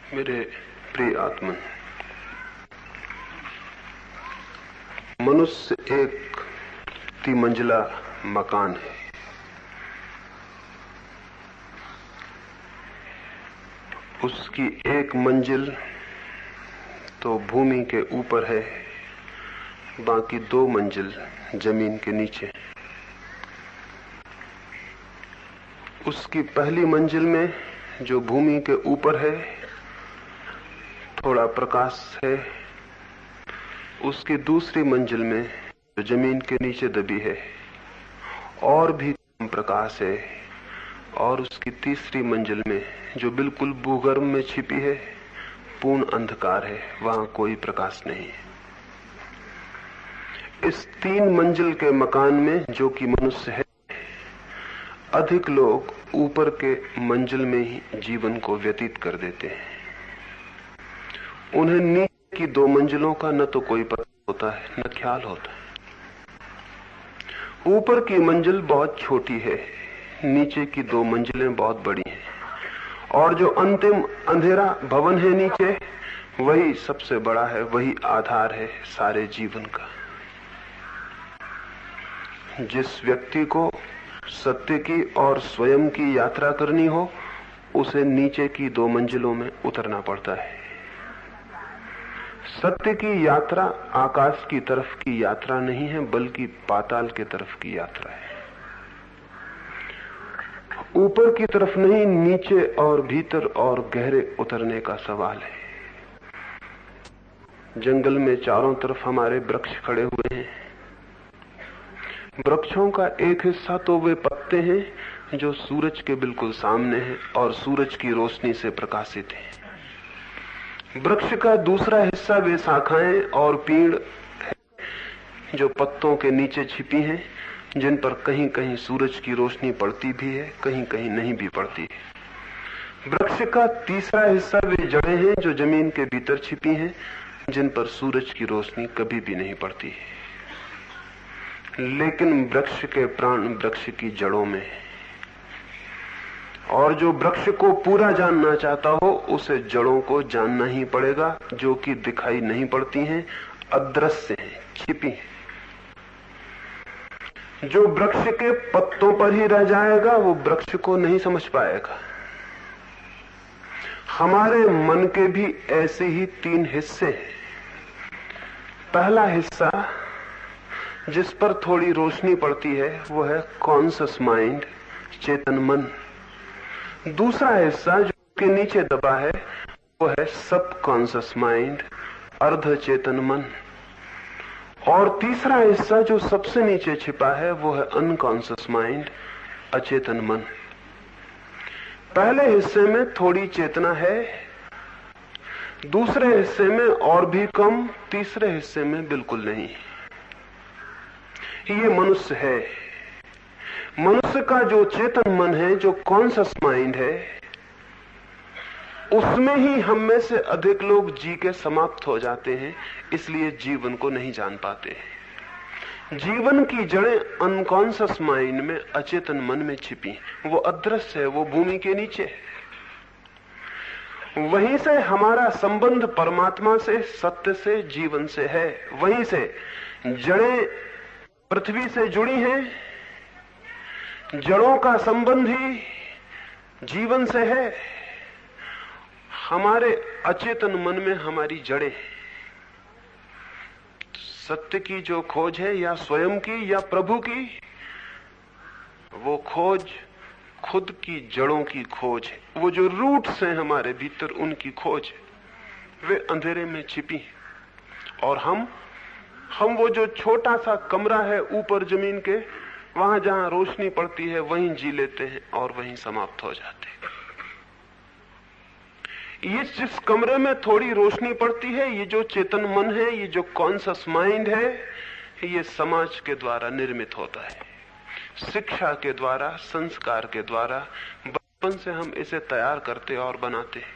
मेरे प्रिय आत्मन, मनुष्य एक 3 मंजिला मकान है। उसकी एक मंजिल तो भूमि के ऊपर है, बाकी 2 मंजिल जमीन के नीचे। उसकी पहली मंजिल में जो भूमि के ऊपर है थोड़ा प्रकाश है, उसकी दूसरी मंजिल में जो जमीन के नीचे दबी है और भी कम प्रकाश है, और उसकी तीसरी मंजिल में जो बिल्कुल भूगर्भ में छिपी है पूर्ण अंधकार है, वहां कोई प्रकाश नहीं है। इस 3 मंजिल के मकान में जो कि मनुष्य है, अधिक लोग ऊपर के मंजिल में ही जीवन को व्यतीत कर देते हैं। उन्हें नीचे की 2 मंजिलों का न तो कोई पता होता है न ख्याल होता है। ऊपर की मंजिल बहुत छोटी है, नीचे की 2 मंजिलें बहुत बड़ी हैं, और जो अंतिम अंधेरा भवन है नीचे, वही सबसे बड़ा है, वही आधार है सारे जीवन का। जिस व्यक्ति को सत्य की और स्वयं की यात्रा करनी हो, उसे नीचे की 2 मंजिलों में उतरना पड़ता है। सत्य की यात्रा आकाश की तरफ की यात्रा नहीं है, बल्कि पाताल की तरफ की यात्रा है। ऊपर की तरफ नहीं, नीचे और भीतर और गहरे उतरने का सवाल है। जंगल में चारों तरफ हमारे वृक्ष खड़े हुए हैं। वृक्षों का एक हिस्सा तो वे पत्ते हैं जो सूरज के बिल्कुल सामने हैं और सूरज की रोशनी से प्रकाशित हैं। वृक्ष का दूसरा हिस्सा वे शाखाएं और पेड़ है जो पत्तों के नीचे छिपी हैं, जिन पर कहीं कहीं सूरज की रोशनी पड़ती भी है, कहीं कहीं नहीं भी पड़ती है। वृक्ष का तीसरा हिस्सा वे जड़ें हैं जो जमीन के भीतर छिपी हैं, जिन पर सूरज की रोशनी कभी भी नहीं पड़ती है। लेकिन वृक्ष के प्राण वृक्ष की जड़ों में है, और जो वृक्ष को पूरा जानना चाहता हो उसे जड़ों को जानना ही पड़ेगा, जो कि दिखाई नहीं पड़ती हैं, अदृश्य हैं, छिपी हैं। जो वृक्ष के पत्तों पर ही रह जाएगा वो वृक्ष को नहीं समझ पाएगा। हमारे मन के भी ऐसे ही 3 हिस्से हैं। पहला हिस्सा जिस पर थोड़ी रोशनी पड़ती है वो है कॉन्शियस माइंड, चेतन मन। दूसरा हिस्सा जो के नीचे दबा है वो है सब कॉन्शियस माइंड, अर्ध चेतन मन। और तीसरा हिस्सा जो सबसे नीचे छिपा है वो है अनकॉन्शियस माइंड, अचेतन मन। पहले हिस्से में थोड़ी चेतना है, दूसरे हिस्से में और भी कम, तीसरे हिस्से में बिल्कुल नहीं। ये मनुष्य है। मनुष्य का जो चेतन मन है, जो कॉन्शियस माइंड है, उसमें ही हम में से अधिक लोग जी के समाप्त हो जाते हैं, इसलिए जीवन को नहीं जान पाते। जीवन की जड़ें अनकॉन्शियस माइंड में, अचेतन मन में छिपी, वो अदृश्य है, वो भूमि के नीचे है। वहीं से हमारा संबंध परमात्मा से, सत्य से, जीवन से है। वहीं से जड़ें पृथ्वी से जुड़ी हैं, जड़ों का संबंध ही जीवन से है। हमारे अचेतन मन में हमारी जड़ें। सत्य की जो खोज है, या स्वयं की या प्रभु की, वो खोज खुद की जड़ों की खोज है। वो जो रूट्स हैं हमारे भीतर, उनकी खोज है। वे अंधेरे में छिपी हैं, और हम वो जो छोटा सा कमरा है ऊपर जमीन के, वहां जहां रोशनी पड़ती है वहीं जी लेते हैं और वहीं समाप्त हो जाते हैं। ये जिस कमरे में थोड़ी रोशनी पड़ती है, ये जो चेतन मन है, ये जो कॉन्शियस माइंड है, ये समाज के द्वारा निर्मित होता है, शिक्षा के द्वारा, संस्कार के द्वारा। बचपन से हम इसे तैयार करते और बनाते हैं।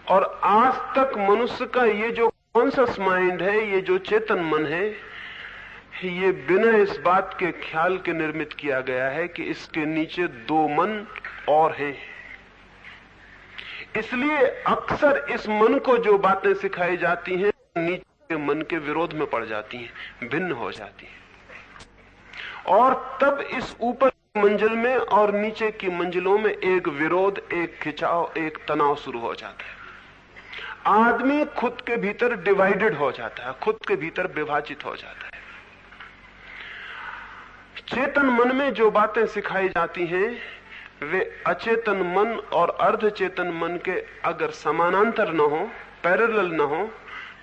और आज तक मनुष्य का ये जो कॉन्शियस माइंड है, ये जो चेतन मन है, ये बिना इस बात के ख्याल के निर्मित किया गया है कि इसके नीचे 2 मन और हैं। इसलिए अक्सर इस मन को जो बातें सिखाई जाती हैं नीचे के मन के विरोध में पड़ जाती हैं, भिन्न हो जाती हैं, और तब इस ऊपर की मंजिल में और नीचे की मंजिलों में एक विरोध, एक खिंचाव, एक तनाव शुरू हो जाता है। आदमी खुद के भीतर डिवाइडेड हो जाता है, खुद के भीतर विभाजित हो जाता है। चेतन मन में जो बातें सिखाई जाती हैं वे अचेतन मन और अर्धचेतन मन के अगर समानांतर न हो, पैरेलल न हो,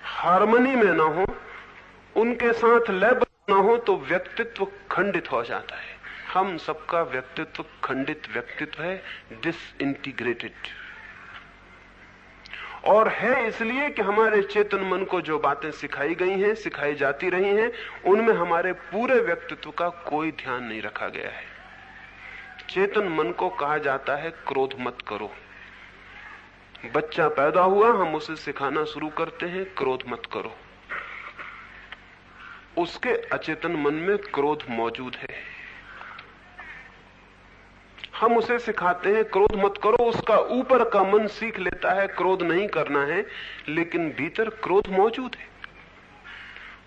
हार्मनी में न हो, उनके साथ लय न हो, तो व्यक्तित्व खंडित हो जाता है। हम सबका व्यक्तित्व खंडित व्यक्तित्व है, डिसइंटीग्रेटेड, और है इसलिए कि हमारे चेतन मन को जो बातें सिखाई गई हैं, सिखाई जाती रही हैं, उनमें हमारे पूरे व्यक्तित्व का कोई ध्यान नहीं रखा गया है। चेतन मन को कहा जाता है क्रोध मत करो। बच्चा पैदा हुआ, हम उसे सिखाना शुरू करते हैं क्रोध मत करो। उसके अचेतन मन में क्रोध मौजूद है, हम उसे सिखाते हैं क्रोध मत करो। उसका ऊपर का मन सीख लेता है क्रोध नहीं करना है, लेकिन भीतर क्रोध मौजूद है।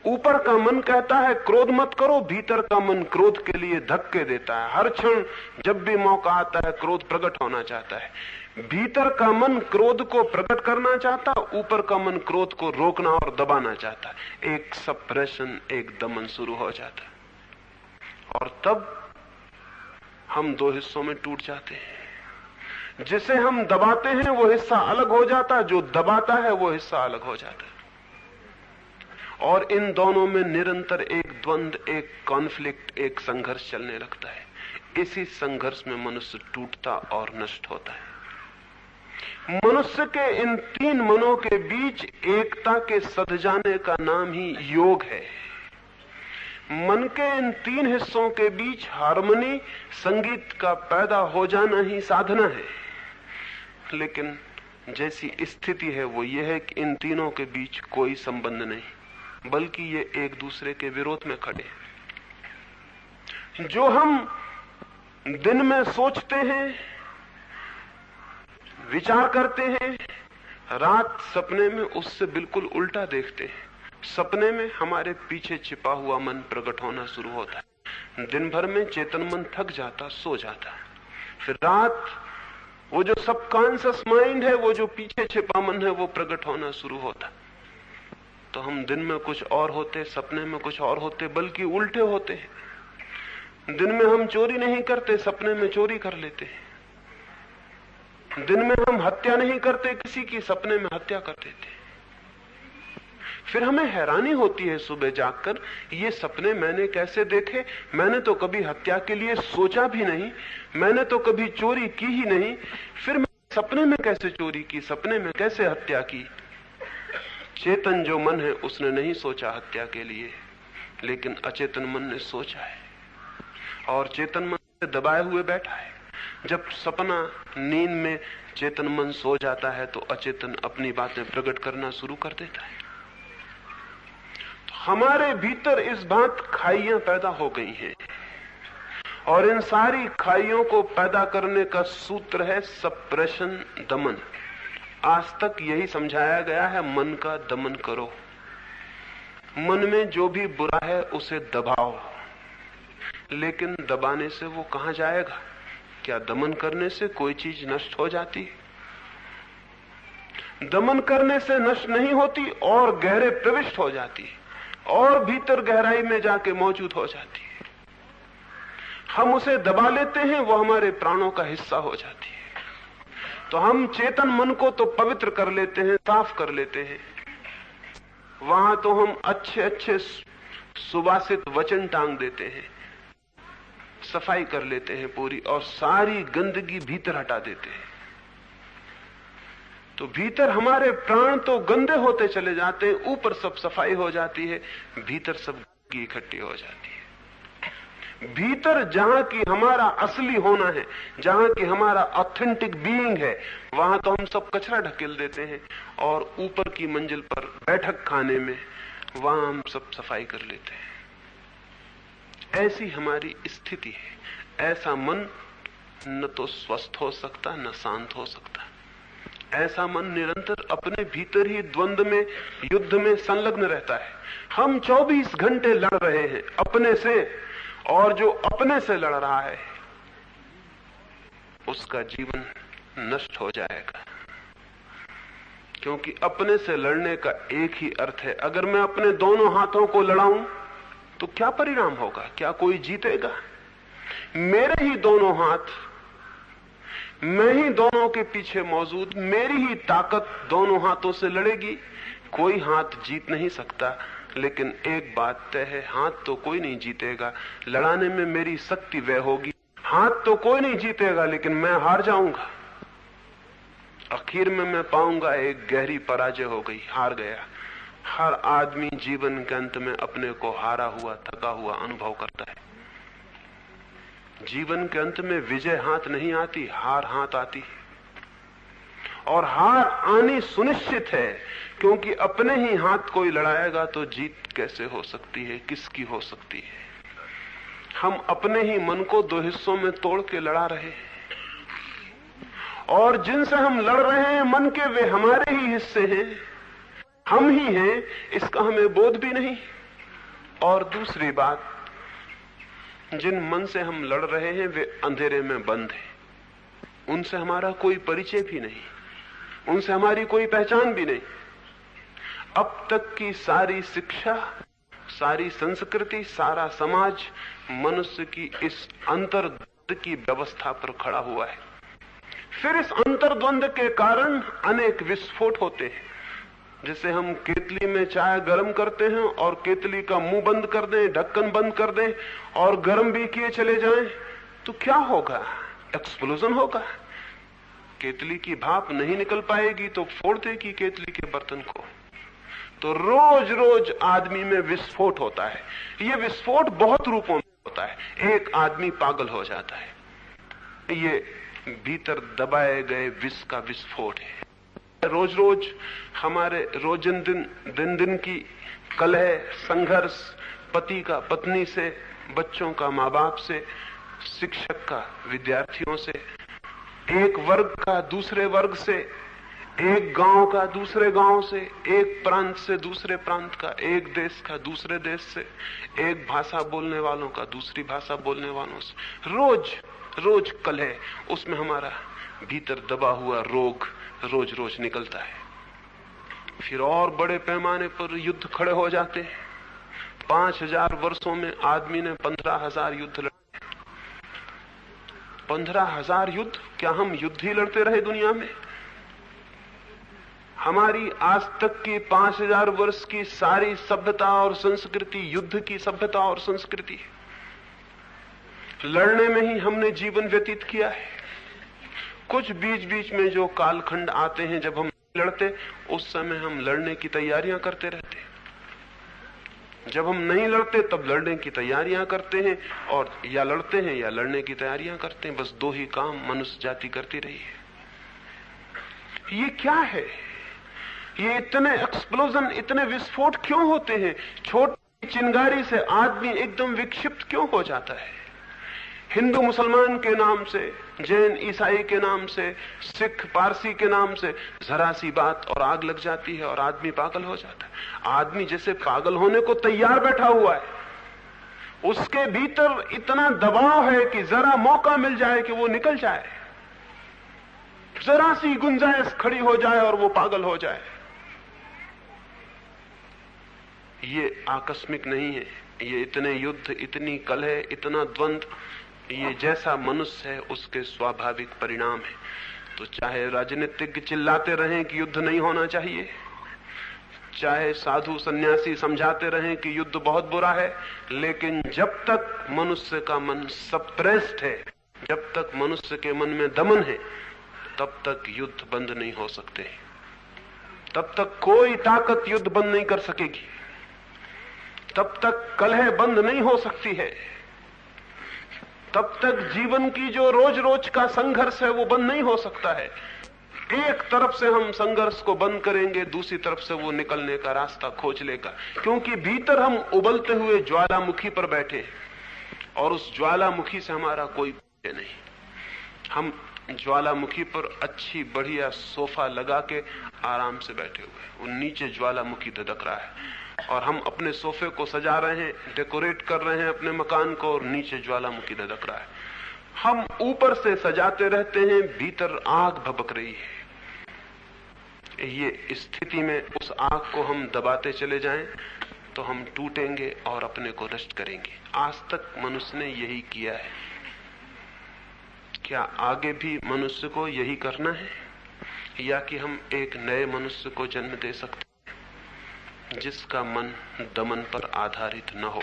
ऊपर का मन कहता है क्रोध मत करो, भीतर का मन क्रोध के लिए धक्के देता है। हर क्षण जब भी मौका आता है क्रोध प्रकट होना चाहता है। भीतर का मन क्रोध को प्रकट करना चाहता, ऊपर का मन क्रोध को रोकना और दबाना चाहता। एक सप्रेशन, एक दमन शुरू हो जाता है, और तब हम दो हिस्सों में टूट जाते हैं। जिसे हम दबाते हैं वो हिस्सा अलग हो जाता है, जो दबाता है वो हिस्सा अलग हो जाता है, और इन दोनों में निरंतर एक द्वंद, एक कॉन्फ्लिक्ट, एक संघर्ष चलने लगता है। इसी संघर्ष में मनुष्य टूटता और नष्ट होता है। मनुष्य के इन तीन मनों के बीच एकता के सध जाने का नाम ही योग है। मन के इन तीन हिस्सों के बीच हार्मनी, संगीत का पैदा हो जाना ही साधना है। लेकिन जैसी स्थिति है वो ये है कि इन तीनों के बीच कोई संबंध नहीं, बल्कि ये एक दूसरे के विरोध में खड़े हैं। जो हम दिन में सोचते हैं, विचार करते हैं, रात सपने में उससे बिल्कुल उल्टा देखते हैं। सपने में हमारे पीछे छिपा हुआ मन प्रकट होना शुरू होता है। दिन भर में चेतन मन थक जाता, सो जाता है। फिर रात वो जो सबकॉन्शियस माइंड है, वो जो पीछे छिपा मन है, वो प्रकट होना शुरू होता है। तो हम दिन में कुछ और होते, सपने में कुछ और होते, बल्कि उल्टे होते हैं। दिन में हम चोरी नहीं करते, सपने में चोरी कर लेते हैं। दिन में हम हत्या नहीं करते किसी की, सपने में हत्या कर देते हैं। फिर हमें हैरानी होती है सुबह जागकर, ये सपने मैंने कैसे देखे? मैंने तो कभी हत्या के लिए सोचा भी नहीं, मैंने तो कभी चोरी की ही नहीं, फिर मैं सपने में कैसे चोरी की, सपने में कैसे हत्या की? चेतन जो मन है उसने नहीं सोचा हत्या के लिए, लेकिन अचेतन मन ने सोचा है, और चेतन मन से दबाए हुए बैठा है। जब सपना नींद में चेतन मन सो जाता है तो अचेतन अपनी बातें प्रकट करना शुरू कर देता है। तो हमारे भीतर इस बात खाइयां पैदा हो गई हैं, और इन सारी खाइयों को पैदा करने का सूत्र है सप्रेशन, दमन। आज तक यही समझाया गया है, मन का दमन करो। मन में जो भी बुरा है उसे दबाओ, लेकिन दबाने से वो कहां जाएगा? क्या दमन करने से कोई चीज नष्ट हो जाती? दमन करने से नष्ट नहीं होती, और गहरे प्रविष्ट हो जाती है, और भीतर गहराई में जाके मौजूद हो जाती है। हम उसे दबा लेते हैं, वो हमारे प्राणों का हिस्सा हो जाती है। तो हम चेतन मन को तो पवित्र कर लेते हैं, साफ कर लेते हैं, वहां तो हम अच्छे अच्छे सुवासित वचन टांग देते हैं, सफाई कर लेते हैं पूरी, और सारी गंदगी भीतर हटा देते हैं। तो भीतर हमारे प्राण तो गंदे होते चले जाते हैं, ऊपर सब सफाई हो जाती है, भीतर सब गंदगी इकट्ठी हो जाती है। भीतर जहां की हमारा असली होना है, जहां की हमारा ऑथेंटिक बीइंग है, वहां तो हम सब कचरा ढकेल देते हैं, और ऊपर की मंजिल पर बैठक खाने में वहां हम सब सफाई कर लेते हैं। ऐसी हमारी स्थिति है। ऐसा मन न तो स्वस्थ हो सकता, न शांत हो सकता। ऐसा मन निरंतर अपने भीतर ही द्वंद्व में, युद्ध में संलग्न रहता है। हम 24 घंटे लड़ रहे हैं अपने से, और जो अपने से लड़ रहा है उसका जीवन नष्ट हो जाएगा। क्योंकि अपने से लड़ने का एक ही अर्थ है, अगर मैं अपने दोनों हाथों को लड़ाऊं तो क्या परिणाम होगा? क्या कोई जीतेगा? मेरे ही दोनों हाथ, मैं ही दोनों के पीछे मौजूद, मेरी ही ताकत दोनों हाथों से लड़ेगी। कोई हाथ जीत नहीं सकता, लेकिन एक बात तय है, हाथ तो कोई नहीं जीतेगा। लड़ाने में मेरी शक्ति वह होगी। हाथ तो कोई नहीं जीतेगा, लेकिन मैं हार जाऊंगा। आखिर में मैं पाऊंगा एक गहरी पराजय हो गई, हार गया। हर आदमी जीवन के अंत में अपने को हारा हुआ, थका हुआ अनुभव करता है। जीवन के अंत में विजय हाथ नहीं आती, हार हाथ आती है। और हार आनी सुनिश्चित है, क्योंकि अपने ही हाथ कोई लड़ाएगा तो जीत कैसे हो सकती है, किसकी हो सकती है? हम अपने ही मन को दो हिस्सों में तोड़ के लड़ा रहे हैं, और जिनसे हम लड़ रहे हैं मन के, वे हमारे ही हिस्से हैं, हम ही हैं, इसका हमें बोध भी नहीं। और दूसरी बात, जिन मन से हम लड़ रहे हैं वे अंधेरे में बंद हैं, उनसे हमारा कोई परिचय भी नहीं, उनसे हमारी कोई पहचान भी नहीं। अब तक की सारी शिक्षा, सारी संस्कृति, सारा समाज मनुष्य की इस अंतर्द्वंद की व्यवस्था पर खड़ा हुआ है। फिर इस अंतर्द्वंद के कारण अनेक विस्फोट होते हैं। जैसे हम केतली में चाय गर्म करते हैं और केतली का मुंह बंद कर दें, ढक्कन बंद कर दें और गर्म भी किए चले जाएं, तो क्या होगा? एक्सप्लोजन होगा। केतली की भाप नहीं निकल पाएगी तो फोड़ देगी केतली के बर्तन को। तो रोज रोज आदमी में विस्फोट होता है। ये विस्फोट बहुत रूपों में होता है। एक आदमी पागल हो जाता है, ये भीतर दबाए गए विष का विस्फोट है। रोज रोज हमारे दिन दिन की कलह, संघर्ष, पति का पत्नी से, बच्चों का माँ बाप से, शिक्षक का विद्यार्थियों से, एक वर्ग का दूसरे वर्ग से, एक गांव का दूसरे गांव से, एक प्रांत से दूसरे प्रांत का, एक देश का दूसरे देश से, एक भाषा बोलने वालों का दूसरी भाषा बोलने वालों से, रोज रोज कलह, उसमें हमारा भीतर दबा हुआ रोग रोज रोज निकलता है। फिर और बड़े पैमाने पर युद्ध खड़े हो जाते हैं। 5000 वर्षों में आदमी ने 15,000 युद्ध लड़े। 15,000 युद्ध? क्या हम युद्ध ही लड़ते रहे दुनिया में? हमारी आज तक की 5000 वर्ष की सारी सभ्यता और संस्कृति युद्ध की सभ्यता और संस्कृति है। लड़ने में ही हमने जीवन व्यतीत किया है। कुछ बीच बीच में जो कालखंड आते हैं जब हम लड़ते, उस समय हम लड़ने की तैयारियां करते रहते। जब हम नहीं लड़ते तब लड़ने की तैयारियां करते हैं, और या लड़ते हैं या लड़ने की तैयारियां करते हैं। बस दो ही काम मनुष्य जाति करती रही है। ये क्या है? ये इतने एक्सप्लोजन, इतने विस्फोट क्यों होते हैं? छोटी चिंगारी से आदमी एकदम विक्षिप्त क्यों हो जाता है? हिंदू मुसलमान के नाम से, जैन ईसाई के नाम से, सिख पारसी के नाम से जरा सी बात और आग लग जाती है और आदमी पागल हो जाता है। आदमी जैसे पागल होने को तैयार बैठा हुआ है, उसके भीतर इतना दबाव है कि जरा मौका मिल जाए कि वो निकल जाए, जरा सी गुंजाइश खड़ी हो जाए और वो पागल हो जाए। ये आकस्मिक नहीं है। ये इतने युद्ध, इतनी कलह, इतना द्वंद्व, ये जैसा मनुष्य है उसके स्वाभाविक परिणाम है। तो चाहे राजनीतिज्ञ चिल्लाते रहें कि युद्ध नहीं होना चाहिए, चाहे साधु सन्यासी समझाते रहें कि युद्ध बहुत बुरा है, लेकिन जब तक मनुष्य का मन सप्रेस्ड है, जब तक मनुष्य के मन में दमन है, तब तक युद्ध बंद नहीं हो सकते। तब तक कोई ताकत युद्ध बंद नहीं कर सकेगी, तब तक कलह बंद नहीं हो सकती है, तब तक जीवन की जो रोज रोज का संघर्ष है वो बंद नहीं हो सकता है। एक तरफ से हम संघर्ष को बंद करेंगे, दूसरी तरफ से वो निकलने का रास्ता खोज लेगा, क्योंकि भीतर हम उबलते हुए ज्वालामुखी पर बैठे और उस ज्वालामुखी से हमारा कोई परिचय नहीं। हम ज्वालामुखी पर अच्छी बढ़िया सोफा लगा के आराम से बैठे हुए, वो नीचे ज्वालामुखी धधक रहा है और हम अपने सोफे को सजा रहे हैं, डेकोरेट कर रहे हैं अपने मकान को, और नीचे ज्वालामुखी धधक रहा है। हम ऊपर से सजाते रहते हैं, भीतर आग भभक रही है। ये स्थिति में उस आग को हम दबाते चले जाएं तो हम टूटेंगे और अपने को नष्ट करेंगे। आज तक मनुष्य ने यही किया है। क्या आगे भी मनुष्य को यही करना है, या कि हम एक नए मनुष्य को जन्म दे सकते हैं जिसका मन दमन पर आधारित न हो?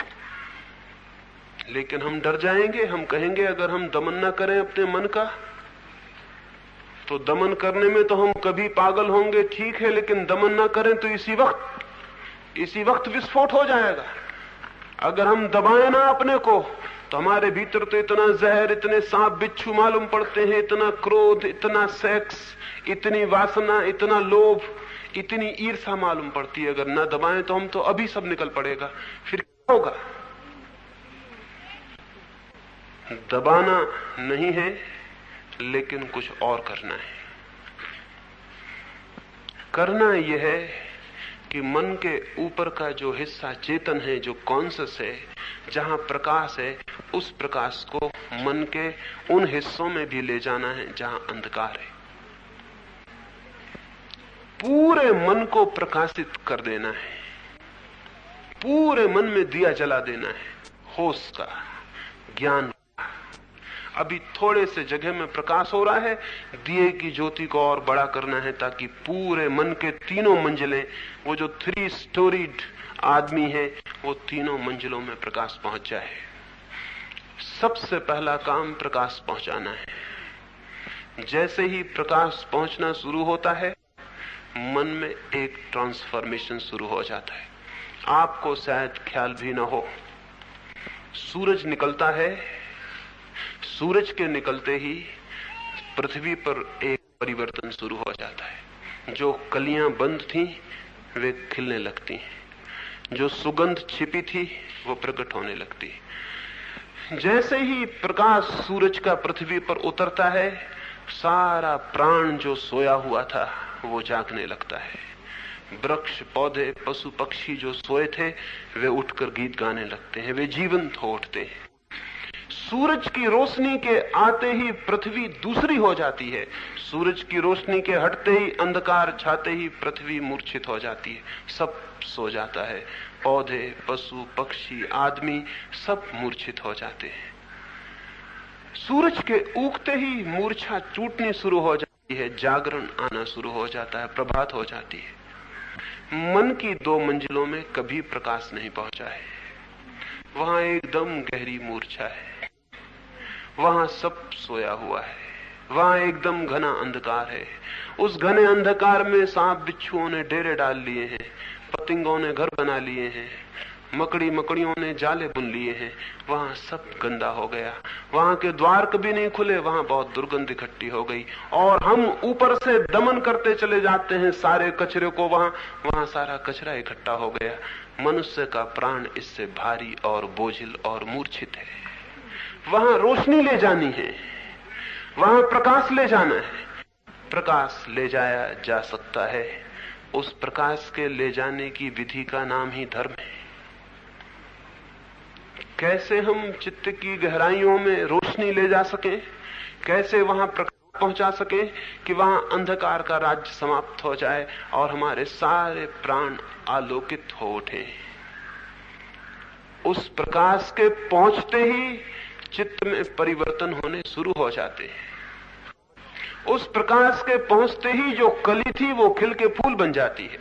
लेकिन हम डर जाएंगे, हम कहेंगे अगर हम दमन न करें अपने मन का तो दमन करने में तो हम कभी पागल होंगे, ठीक है, लेकिन दमन न करें तो इसी वक्त विस्फोट हो जाएगा। अगर हम दबाएं ना अपने को तो हमारे भीतर तो इतना जहर, इतने सांप बिच्छू मालूम पड़ते हैं, इतना क्रोध, इतना सेक्स, इतनी वासना, इतना लोभ, इतनी ईर्ष्या मालूम पड़ती है। अगर ना दबाएं तो हम तो अभी सब निकल पड़ेगा। फिर क्या होगा? दबाना नहीं है, लेकिन कुछ और करना है। करना यह है कि मन के ऊपर का जो हिस्सा चेतन है, जो कॉन्शस है, जहां प्रकाश है, उस प्रकाश को मन के उन हिस्सों में भी ले जाना है जहां अंधकार है। पूरे मन को प्रकाशित कर देना है, पूरे मन में दिया जला देना है, होश का, ज्ञान का। अभी थोड़े से जगह में प्रकाश हो रहा है, दिए की ज्योति को और बड़ा करना है ताकि पूरे मन के तीनों मंजिलें, वो जो 3 स्टोरीड आदमी है, वो तीनों मंजिलों में प्रकाश पहुंच जाए। सबसे पहला काम प्रकाश पहुंचाना है। जैसे ही प्रकाश पहुंचना शुरू होता है, मन में एक ट्रांसफॉर्मेशन शुरू हो जाता है। आपको शायद ख्याल भी ना हो, सूरज निकलता है, सूरज के निकलते ही पृथ्वी पर एक परिवर्तन शुरू हो जाता है। जो कलियां बंद थीं वे खिलने लगती हैं, जो सुगंध छिपी थी वो प्रकट होने लगती है। जैसे ही प्रकाश सूरज का पृथ्वी पर उतरता है, सारा प्राण जो सोया हुआ था वो जागने लगता है। वृक्ष, पौधे, पशु पक्षी जो सोए थे वे उठकर गीत गाने लगते हैं, वे जीवंत हो उठते हैं। सूरज की रोशनी के आते ही पृथ्वी दूसरी हो जाती है। सूरज की रोशनी के हटते ही, अंधकार छाते ही पृथ्वी मूर्छित हो जाती है, सब सो जाता है। पौधे, पशु पक्षी, आदमी सब मूर्छित हो जाते हैं। सूरज के उगते ही मूर्छा टूटनी शुरू हो जाती है, जागरण आना शुरू हो जाता है, प्रभात हो जाती है। मन की 2 मंजिलों में कभी प्रकाश नहीं पहुंचा है, वहां एकदम गहरी मूर्छा है, वहां सब सोया हुआ है, वहां एकदम घना अंधकार है। उस घने अंधकार में सांप बिच्छुओं ने डेरे डाल लिए हैं, पतंगों ने घर बना लिए हैं, मकड़ियों ने जाले बुन लिए हैं। वहां सब गंदा हो गया, वहां के द्वार कभी नहीं खुले, वहां बहुत दुर्गंध इकट्ठी हो गई। और हम ऊपर से दमन करते चले जाते हैं सारे कचरे को, वहां सारा कचरा इकट्ठा हो गया। मनुष्य का प्राण इससे भारी और बोझिल और मूर्छित है। वहां रोशनी ले जानी है, वहां प्रकाश ले जाना है। प्रकाश ले जाया जा सकता है, उस प्रकाश के ले जाने की विधि का नाम ही धर्म है। कैसे हम चित्त की गहराइयों में रोशनी ले जा सकें, कैसे वहां प्रकाश पहुंचा सकें कि वहां अंधकार का राज्य समाप्त हो जाए और हमारे सारे प्राण आलोकित हो उठे। उस प्रकाश के पहुंचते ही चित्त में परिवर्तन होने शुरू हो जाते हैं। उस प्रकाश के पहुंचते ही जो कली थी वो खिल के फूल बन जाती है।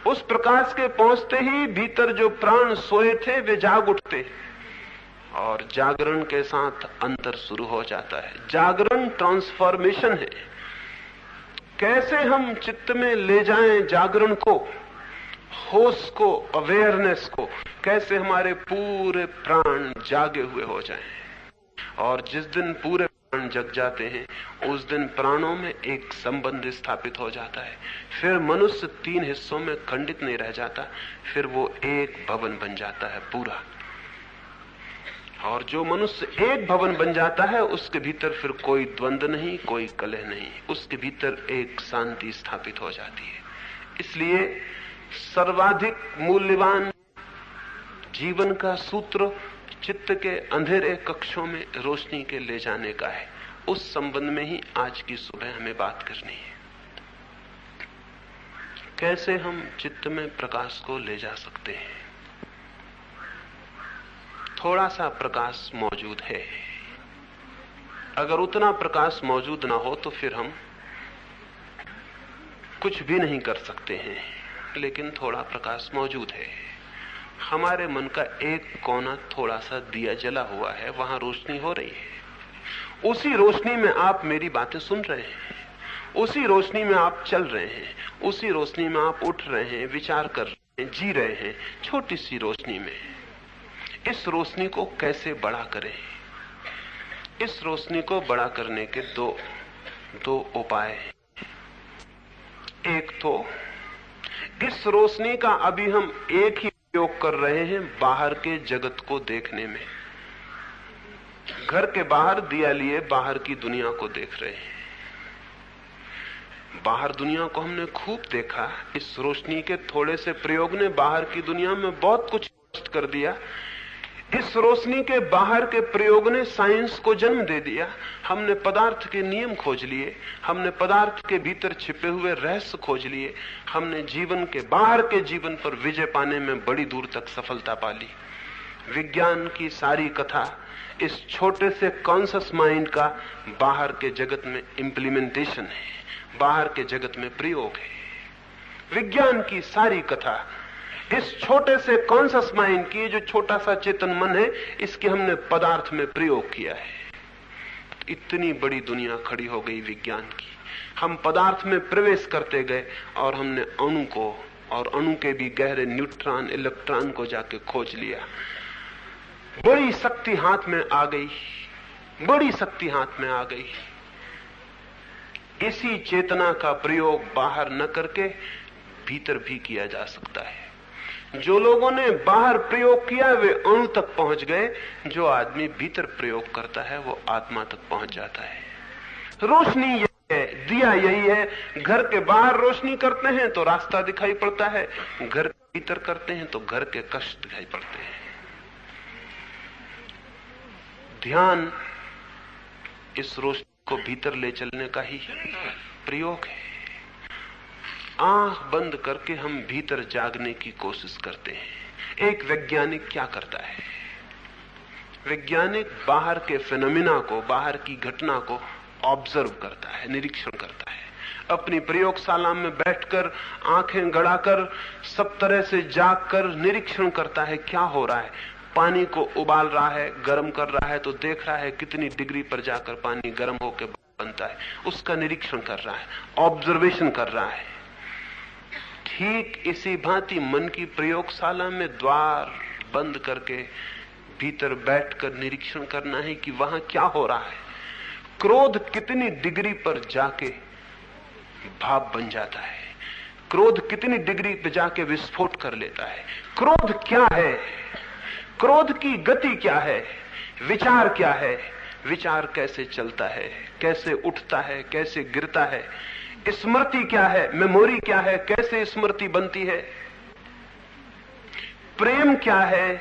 उस प्रकाश के पहुंचते ही भीतर जो प्राण सोए थे वे जाग उठते और जागरण के साथ अंतर शुरू हो जाता है। जागरण ट्रांसफॉर्मेशन है। कैसे हम चित्त में ले जाएं जागरण को, होश को, अवेयरनेस को, कैसे हमारे पूरे प्राण जागे हुए हो जाएं। और जिस दिन पूरे प्राण जग जाते हैं उस दिन प्राणों में एक संबंध स्थापित हो जाता है। फिर मनुष्य 3 हिस्सों में खंडित नहीं रह जाता, फिर वो एक भवन बन जाता है पूरा। और जो मनुष्य एक भवन बन जाता है उसके भीतर फिर कोई द्वंद्व नहीं, कोई कलह नहीं, उसके भीतर एक शांति स्थापित हो जाती है। इसलिए सर्वाधिक मूल्यवान जीवन का सूत्र चित्त के अंधेरे कक्षों में रोशनी के ले जाने का है। उस संबंध में ही आज की सुबह हमें बात करनी है। कैसे हम चित्त में प्रकाश को ले जा सकते हैं। थोड़ा सा प्रकाश मौजूद है। अगर उतना प्रकाश मौजूद ना हो तो फिर हम कुछ भी नहीं कर सकते हैं, लेकिन थोड़ा प्रकाश मौजूद है। हमारे मन का एक कोना थोड़ा सा दिया जला हुआ है, वहां रोशनी हो रही है। उसी रोशनी में आप मेरी बातें सुन रहे हैं, उसी रोशनी में आप चल रहे हैं, उसी रोशनी में आप उठ रहे हैं, विचार कर रहे हैं, जी रहे हैं, छोटी सी रोशनी में। इस रोशनी को कैसे बड़ा करें? इस रोशनी को बड़ा करने के दो उपाय हैं। एक तो इस रोशनी का अभी हम एक ही उपयोग कर रहे हैं बाहर के जगत को देखने में। घर के बाहर दिया लिए बाहर की दुनिया को देख रहे हैं। बाहर दुनिया को हमने खूब देखा। इस रोशनी के थोड़े से प्रयोग ने बाहर की दुनिया में बहुत कुछ नष्ट कर दिया। इस रोशनी के बाहर के प्रयोग ने साइंस को जन्म दे दिया। हमने पदार्थ के नियम खोज लिए, हमने पदार्थ के भीतर छिपे हुए रहस्य खोज लिए, हमने जीवन के बाहर के जीवन पर विजय पाने में बड़ी दूर तक सफलता पा ली। विज्ञान की सारी कथा इस छोटे से कॉन्शियस माइंड का बाहर के जगत में इंप्लीमेंटेशन है, बाहर के जगत में प्रयोग है। विज्ञान की सारी कथा इस छोटे से कॉन्शियस माइंड की, जो छोटा सा चेतन मन है, इसके हमने पदार्थ में प्रयोग किया है। इतनी बड़ी दुनिया खड़ी हो गई विज्ञान की। हम पदार्थ में प्रवेश करते गए और हमने अणु को और अणु के भी गहरे न्यूट्रॉन इलेक्ट्रॉन को जाके खोज लिया। बड़ी शक्ति हाथ में आ गई, बड़ी शक्ति हाथ में आ गई। इसी चेतना का प्रयोग बाहर न करके भीतर भी किया जा सकता है। जो लोगों ने बाहर प्रयोग किया वे अणु तक पहुंच गए। जो आदमी भीतर प्रयोग करता है वो आत्मा तक पहुंच जाता है। रोशनी यही है, दिया यही है। घर के बाहर रोशनी करते हैं तो रास्ता दिखाई पड़ता है, घर के भीतर करते हैं तो घर के कष्ट दिखाई पड़ते हैं। ध्यान इस रोशनी को भीतर ले चलने का ही प्रयोग है। आंख बंद करके हम भीतर जागने की कोशिश करते हैं। एक वैज्ञानिक क्या करता है? वैज्ञानिक बाहर के फिनोमिना को, बाहर की घटना को ऑब्जर्व करता है, निरीक्षण करता है। अपनी प्रयोगशाला में बैठकर आंखें गड़ाकर सब तरह से जागकर निरीक्षण करता है क्या हो रहा है। पानी को उबाल रहा है, गर्म कर रहा है तो देख रहा है कितनी डिग्री पर जाकर पानी गर्म होकर बनता है। उसका निरीक्षण कर रहा है, ऑब्जर्वेशन कर रहा है। ठीक इसी भांति मन की प्रयोगशाला में द्वार बंद करके भीतर बैठकर निरीक्षण करना है कि वहां क्या हो रहा है। क्रोध कितनी डिग्री पर जाके भाप बन जाता है, क्रोध कितनी डिग्री पर जाके विस्फोट कर लेता है। क्रोध क्या है, क्रोध की गति क्या है, विचार क्या है, विचार कैसे चलता है, कैसे उठता है, कैसे गिरता है। स्मृति क्या है, मेमोरी क्या है, कैसे स्मृति बनती है। प्रेम क्या है,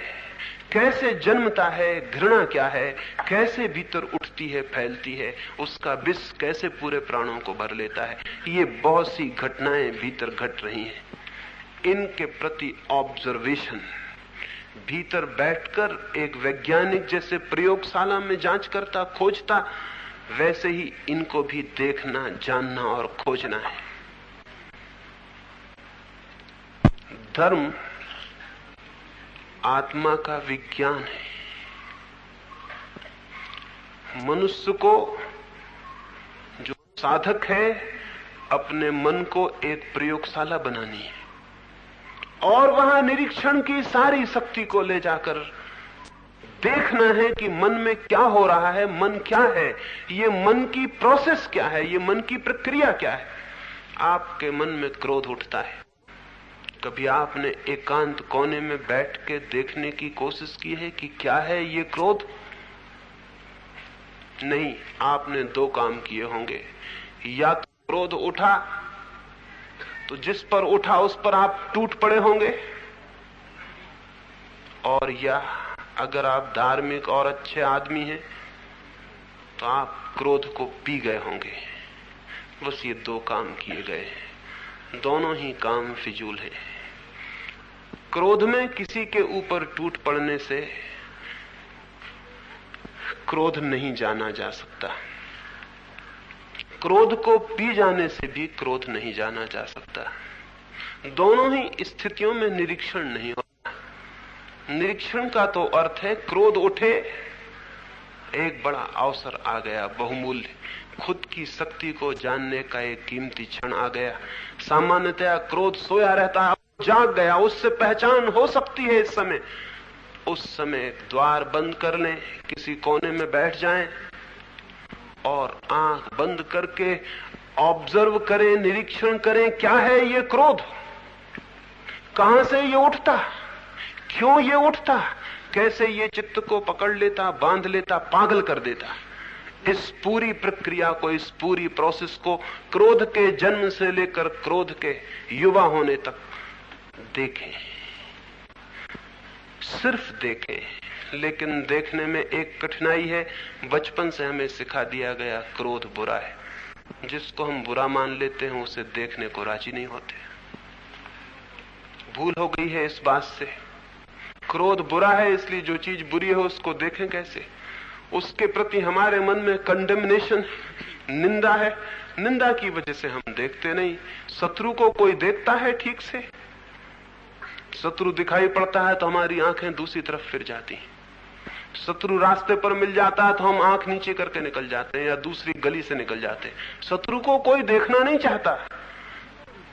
कैसे जन्मता है। घृणा क्या है, कैसे भीतर उठती है, फैलती है। उसका विष कैसे पूरे प्राणों को भर लेता है। ये बहुत सी घटनाएं भीतर घट रही हैं। इनके प्रति ऑब्जर्वेशन भीतर बैठकर एक वैज्ञानिक जैसे प्रयोगशाला में जांच करता, खोजता, वैसे ही इनको भी देखना, जानना और खोजना है। धर्म आत्मा का विज्ञान है। मनुष्य को, जो साधक है, अपने मन को एक प्रयोगशाला बनानी है और वहां निरीक्षण की सारी शक्ति को ले जाकर देखना है कि मन में क्या हो रहा है, मन क्या है, ये मन की प्रोसेस क्या है, ये मन की प्रक्रिया क्या है। आपके मन में क्रोध उठता है, कभी आपने एकांत कोने में बैठ के देखने की कोशिश की है कि क्या है ये क्रोध? नहीं, आपने दो काम किए होंगे। या तो क्रोध उठा तो जिस पर उठा उस पर आप टूट पड़े होंगे, और या अगर आप धार्मिक और अच्छे आदमी हैं तो आप क्रोध को पी गए होंगे। बस ये दो काम किए गए, दोनों ही काम फिजूल हैं। क्रोध में किसी के ऊपर टूट पड़ने से क्रोध नहीं जाना जा सकता, क्रोध को पी जाने से भी क्रोध नहीं जाना जा सकता। दोनों ही स्थितियों में निरीक्षण नहीं होता। निरीक्षण का तो अर्थ है क्रोध उठे, एक बड़ा अवसर आ गया, बहुमूल्य, खुद की शक्ति को जानने का एक कीमती क्षण आ गया। सामान्यतया क्रोध सोया रहता है, जाग गया, उससे पहचान हो सकती है इस समय। उस समय द्वार बंद कर लें, किसी कोने में बैठ जाएं और आंख बंद करके ऑब्जर्व करें, निरीक्षण करें, क्या है ये क्रोध, कहां से ये उठता, क्यों ये उठता, कैसे ये चित्त को पकड़ लेता, बांध लेता, पागल कर देता। इस पूरी प्रक्रिया को, इस पूरी प्रोसेस को क्रोध के जन्म से लेकर क्रोध के युवा होने तक देखें, सिर्फ देखें। लेकिन देखने में एक कठिनाई है। बचपन से हमें सिखा दिया गया क्रोध बुरा है, जिसको हम बुरा मान लेते हैं उसे देखने को राजी नहीं होते। भूल हो गई है इस बात से। क्रोध बुरा है, इसलिए जो चीज बुरी है उसको देखें कैसे? उसके प्रति हमारे मन में कंडेमनेशन, निंदा है। निंदा की वजह से हम देखते नहीं। शत्रु को कोई देखता है ठीक से? शत्रु दिखाई पड़ता है तो हमारी आंखें दूसरी तरफ फिर जाती हैं। शत्रु रास्ते पर मिल जाता है तो हम आंख नीचे करके निकल जाते हैं या दूसरी गली से निकल जाते हैं। शत्रु को कोई देखना नहीं चाहता।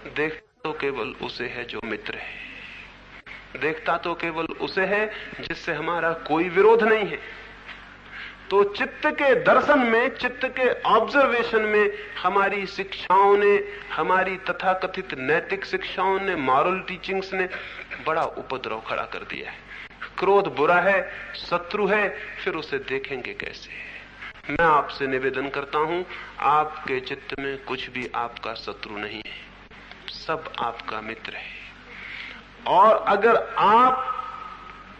देखता तो केवल उसे है जो मित्र है, देखता तो केवल उसे है जिससे हमारा कोई विरोध नहीं है। तो चित्त के दर्शन में, चित्त के ऑब्जर्वेशन में हमारी शिक्षाओं ने, हमारी तथाकथित नैतिक शिक्षाओं ने, मॉरल टीचिंग्स ने बड़ा उपद्रव खड़ा कर दिया है। क्रोध बुरा है, शत्रु है, फिर उसे देखेंगे कैसे? मैं आपसे निवेदन करता हूं, आपके चित्त में कुछ भी आपका शत्रु नहीं है, सब आपका मित्र है। और अगर आप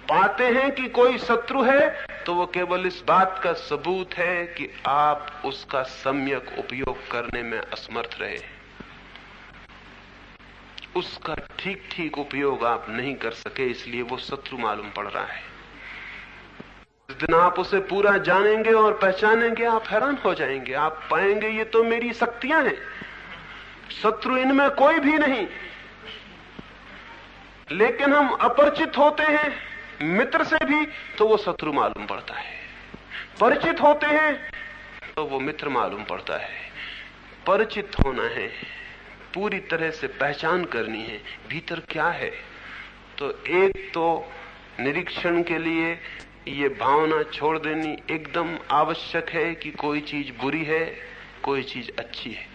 पाते हैं कि कोई शत्रु है तो वो केवल इस बात का सबूत है कि आप उसका सम्यक उपयोग करने में असमर्थ रहे, उसका ठीक ठीक उपयोग आप नहीं कर सके, इसलिए वो शत्रु मालूम पड़ रहा है। जिस दिन आप उसे पूरा जानेंगे और पहचानेंगे, आप हैरान हो जाएंगे। आप पाएंगे ये तो मेरी शक्तियां हैं, शत्रु इनमें कोई भी नहीं। लेकिन हम अपरिचित होते हैं मित्र से भी तो वो शत्रु मालूम पड़ता है, परिचित होते हैं तो वो मित्र मालूम पड़ता है। परिचित होना है, पूरी तरह से पहचान करनी है भीतर क्या है। तो एक तो निरीक्षण के लिए ये भावना छोड़ देनी एकदम आवश्यक है कि कोई चीज बुरी है, कोई चीज अच्छी है।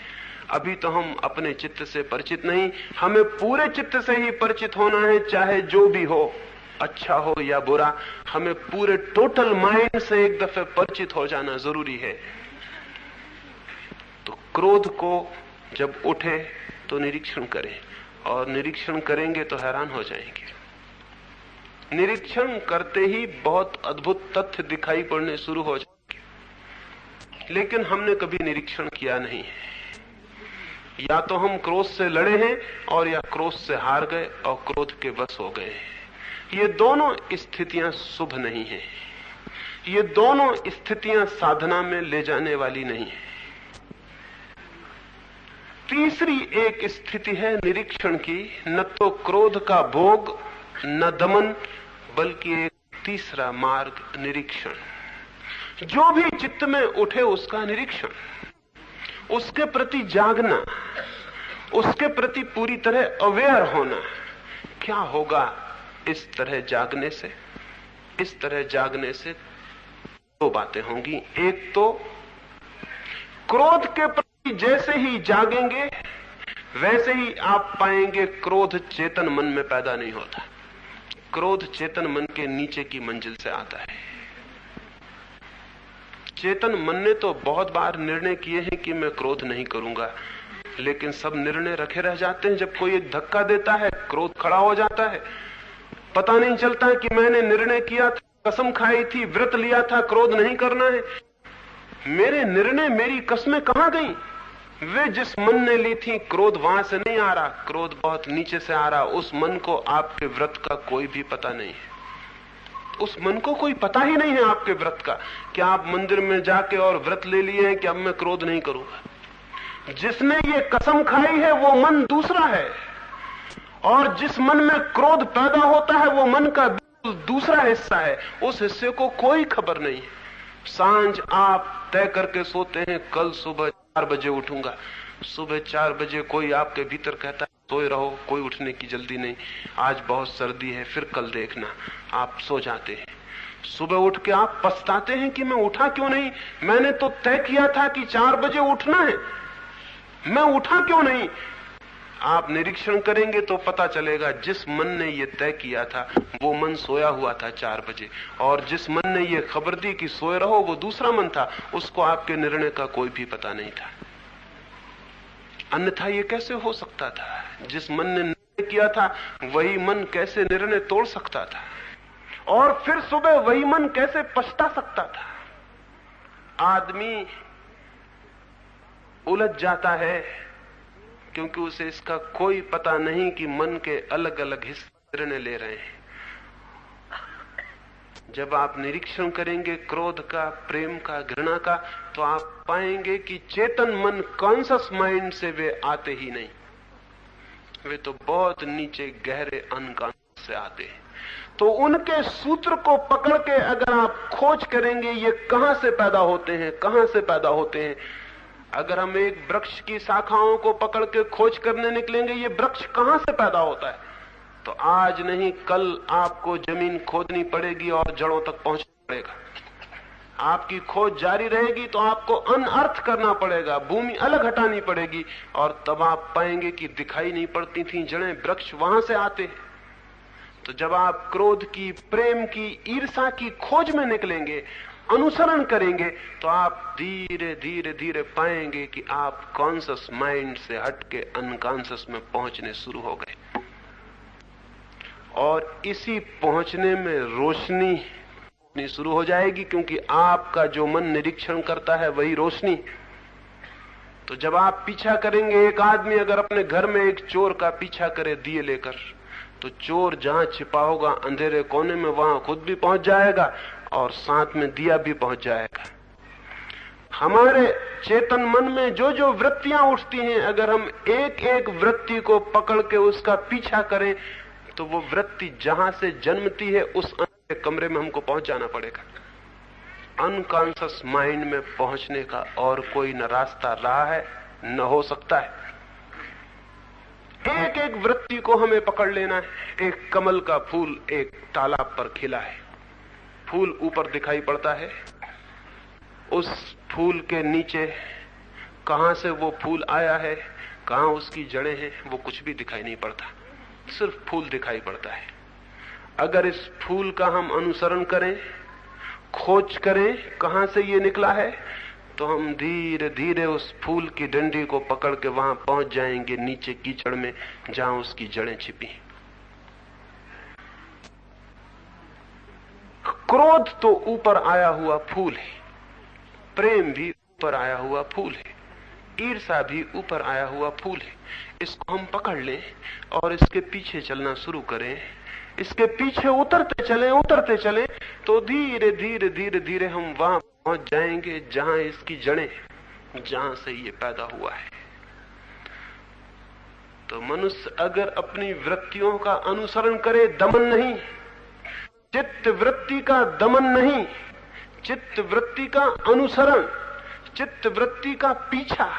अभी तो हम अपने चित्त से परिचित नहीं, हमें पूरे चित्त से ही परिचित होना है, चाहे जो भी हो, अच्छा हो या बुरा। हमें पूरे टोटल माइंड से एक दफे परिचित हो जाना जरूरी है। तो क्रोध को जब उठे तो निरीक्षण करें, और निरीक्षण करेंगे तो हैरान हो जाएंगे। निरीक्षण करते ही बहुत अद्भुत तथ्य दिखाई पड़ने शुरू हो जाएंगे, लेकिन हमने कभी निरीक्षण किया नहीं है। या तो हम क्रोध से लड़े हैं और या क्रोध से हार गए और क्रोध के वश हो गए। ये दोनों स्थितियां शुभ नहीं है, ये दोनों स्थितियां साधना में ले जाने वाली नहीं है। तीसरी एक स्थिति है निरीक्षण की, न तो क्रोध का भोग न दमन, बल्कि एक तीसरा मार्ग निरीक्षण। जो भी चित्त में उठे उसका निरीक्षण, उसके प्रति जागना, उसके प्रति पूरी तरह अवेयर होना। क्या होगा इस तरह जागने से? इस तरह जागने से दो बातें होंगी। एक तो क्रोध के प्रति जैसे ही जागेंगे वैसे ही आप पाएंगे क्रोध चेतन मन में पैदा नहीं होता। क्रोध चेतन मन के नीचे की मंजिल से आता है। चेतन मन ने तो बहुत बार निर्णय किए हैं कि मैं क्रोध नहीं करूंगा, लेकिन सब निर्णय रखे रह जाते हैं। जब कोई एक धक्का देता है, क्रोध खड़ा हो जाता है। पता नहीं चलता है कि मैंने निर्णय किया था, कसम खाई थी, व्रत लिया था, क्रोध नहीं करना है। मेरे निर्णय, मेरी कसमें कहां गई? वे जिस मन ने ली थी, क्रोध वहां से नहीं आ रहा, क्रोध बहुत नीचे से आ रहा। उस मन को आपके व्रत का कोई भी पता नहीं है। उस मन को कोई पता ही नहीं है आपके व्रत का, कि आप मंदिर में जाके और व्रत ले लिए हैं कि अब मैं क्रोध नहीं करूंगा। जिसने ये कसम खाई है वो मन दूसरा है, और जिस मन में क्रोध पैदा होता है वो मन का दूसरा हिस्सा है। उस हिस्से को कोई खबर नहीं है। सांझ आप तय करके सोते हैं, कल सुबह 4 बजे उठूंगा। सुबह 4 बजे कोई आपके भीतर कहता है सोए रहो, कोई उठने की जल्दी नहीं, आज बहुत सर्दी है, फिर कल देखना। आप सो जाते हैं। सुबह उठ के आप पछताते हैं कि मैं उठा क्यों नहीं। मैंने तो तय किया था कि 4 बजे उठना है, मैं उठा क्यों नहीं। आप निरीक्षण करेंगे तो पता चलेगा, जिस मन ने ये तय किया था वो मन सोया हुआ था 4 बजे, और जिस मन ने ये खबर दी कि सोए रहो वो दूसरा मन था। उसको आपके निर्णय का कोई भी पता नहीं था। अन्यथा ये कैसे हो सकता था? जिस मन ने निर्णय किया था वही मन कैसे निर्णय तोड़ सकता था, और फिर सुबह वही मन कैसे पछता सकता था? आदमी उलझ जाता है क्योंकि उसे इसका कोई पता नहीं कि मन के अलग अलग हिस्से निर्णय ले रहे हैं। जब आप निरीक्षण करेंगे क्रोध का, प्रेम का, घृणा का, तो आप पाएंगे कि चेतन मन, कॉन्शियस माइंड से वे आते ही नहीं। वे तो बहुत नीचे गहरे अनकॉन्शियस से आते हैं। तो उनके सूत्र को पकड़ के अगर आप खोज करेंगे ये कहां से पैदा होते हैं, कहां से पैदा होते हैं। अगर हम एक वृक्ष की शाखाओं को पकड़ के खोज करने निकलेंगे ये वृक्ष कहां से पैदा होता है, तो आज नहीं कल आपको जमीन खोदनी पड़ेगी और जड़ों तक पहुंचना पड़ेगा। आपकी खोज जारी रहेगी तो आपको अनअर्थ करना पड़ेगा, भूमि अलग हटानी पड़ेगी, और तब आप पाएंगे कि दिखाई नहीं पड़ती थी जड़ें, वृक्ष वहां से आते हैं। तो जब आप क्रोध की, प्रेम की, ईर्ष्या की खोज में निकलेंगे, अनुसरण करेंगे, तो आप धीरे धीरे धीरे पाएंगे कि आप कॉन्शियस माइंड से हटके अनकॉन्शियस में पहुंचने शुरू हो गए। और इसी पहुंचने में रोशनी शुरू हो जाएगी, क्योंकि आपका जो मन निरीक्षण करता है वही रोशनी। तो जब आप पीछा करेंगे, एक आदमी अगर अपने घर में एक चोर का पीछा करे दिए लेकर, तो चोर जहां छिपा होगा अंधेरे कोने में वहां खुद भी पहुंच जाएगा और साथ में दिया भी पहुंच जाएगा। हमारे चेतन मन में जो जो वृत्तियां उठती हैं, अगर हम एक एक वृत्ति को पकड़ के उसका पीछा करें तो वो वृत्ति जहां से जन्मती है उस अंधेरे कमरे में हमको पहुंच जाना पड़ेगा। अनकॉन्शियस माइंड में पहुंचने का और कोई न रास्ता रहा है न हो सकता है। एक एक वृत्ति को हमें पकड़ लेना है। एक कमल का फूल एक तालाब पर खिला है, फूल ऊपर दिखाई पड़ता है, उस फूल के नीचे कहां से वो फूल आया है, कहां उसकी जड़ें हैं, वो कुछ भी दिखाई नहीं पड़ता, सिर्फ फूल दिखाई पड़ता है। अगर इस फूल का हम अनुसरण करें, खोज करें कहां से ये निकला है, तो हम धीरे धीरे उस फूल की डंडी को पकड़ के वहां पहुंच जाएंगे नीचे कीचड़ में, जहां उसकी जड़ें छिपी। क्रोध तो ऊपर आया हुआ फूल है, प्रेम भी ऊपर आया हुआ फूल है, ईर्ष्या भी ऊपर आया हुआ फूल है। इसको हम पकड़ लें और इसके पीछे चलना शुरू करें, इसके पीछे उतरते चलें, तो धीरे धीरे धीरे धीरे हम वहां पहुंच जाएंगे जहां इसकी जड़ें, जहां से ये पैदा हुआ है। तो मनुष्य अगर अपनी वृत्तियों का अनुसरण करे, दमन नहीं, चित्त वृत्ति का दमन नहीं, चित्त वृत्ति का अनुसरण, चित्त वृत्ति का पीछा,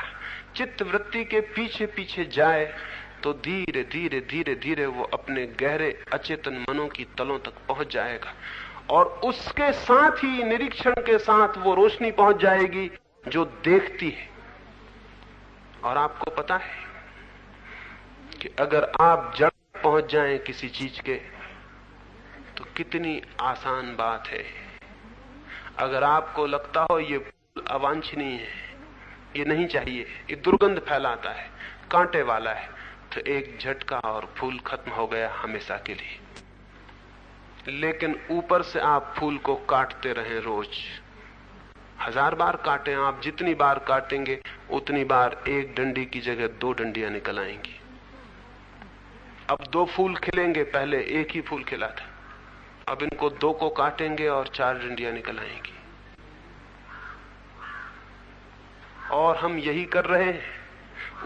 चित्त वृत्ति के पीछे पीछे जाए, तो धीरे धीरे धीरे धीरे वो अपने गहरे अचेतन मनों की तलों तक पहुंच जाएगा, और उसके साथ ही निरीक्षण के साथ वो रोशनी पहुंच जाएगी जो देखती है। और आपको पता है, कि अगर आप जड़ पहुंच जाएं किसी चीज के तो कितनी आसान बात है। अगर आपको लगता हो ये अवांछनीय है, ये नहीं चाहिए, ये दुर्गंध फैलाता है, कांटे वाला है, तो एक झटका और फूल खत्म हो गया हमेशा के लिए। लेकिन ऊपर से आप फूल को काटते रहें, रोज 1000 बार काटें, आप जितनी बार काटेंगे उतनी बार एक डंडी की जगह 2 डंडियां निकल आएंगी। अब 2 फूल खिलेंगे, पहले एक ही फूल खिला था, अब इनको 2 को काटेंगे और 4 डंडियां निकल आएंगी। और हम यही कर रहे हैं,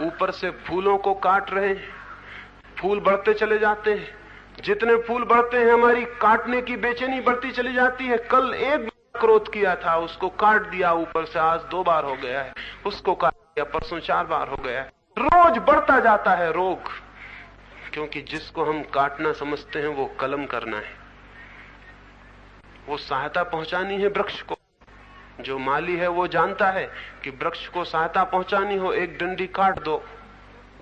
ऊपर से फूलों को काट रहे हैं, फूल बढ़ते चले जाते हैं। जितने फूल बढ़ते हैं हमारी काटने की बेचैनी बढ़ती चली जाती है। कल एक क्रोध किया था, उसको काट दिया ऊपर से, आज 2 बार हो गया है, उसको काट दिया, परसों 4 बार हो गया है। रोज बढ़ता जाता है रोग, क्योंकि जिसको हम काटना समझते हैं वो कलम करना है, वो सहायता पहुंचानी है वृक्ष को। जो माली है वो जानता है कि वृक्ष को सहायता पहुंचानी हो, एक डंडी काट दो,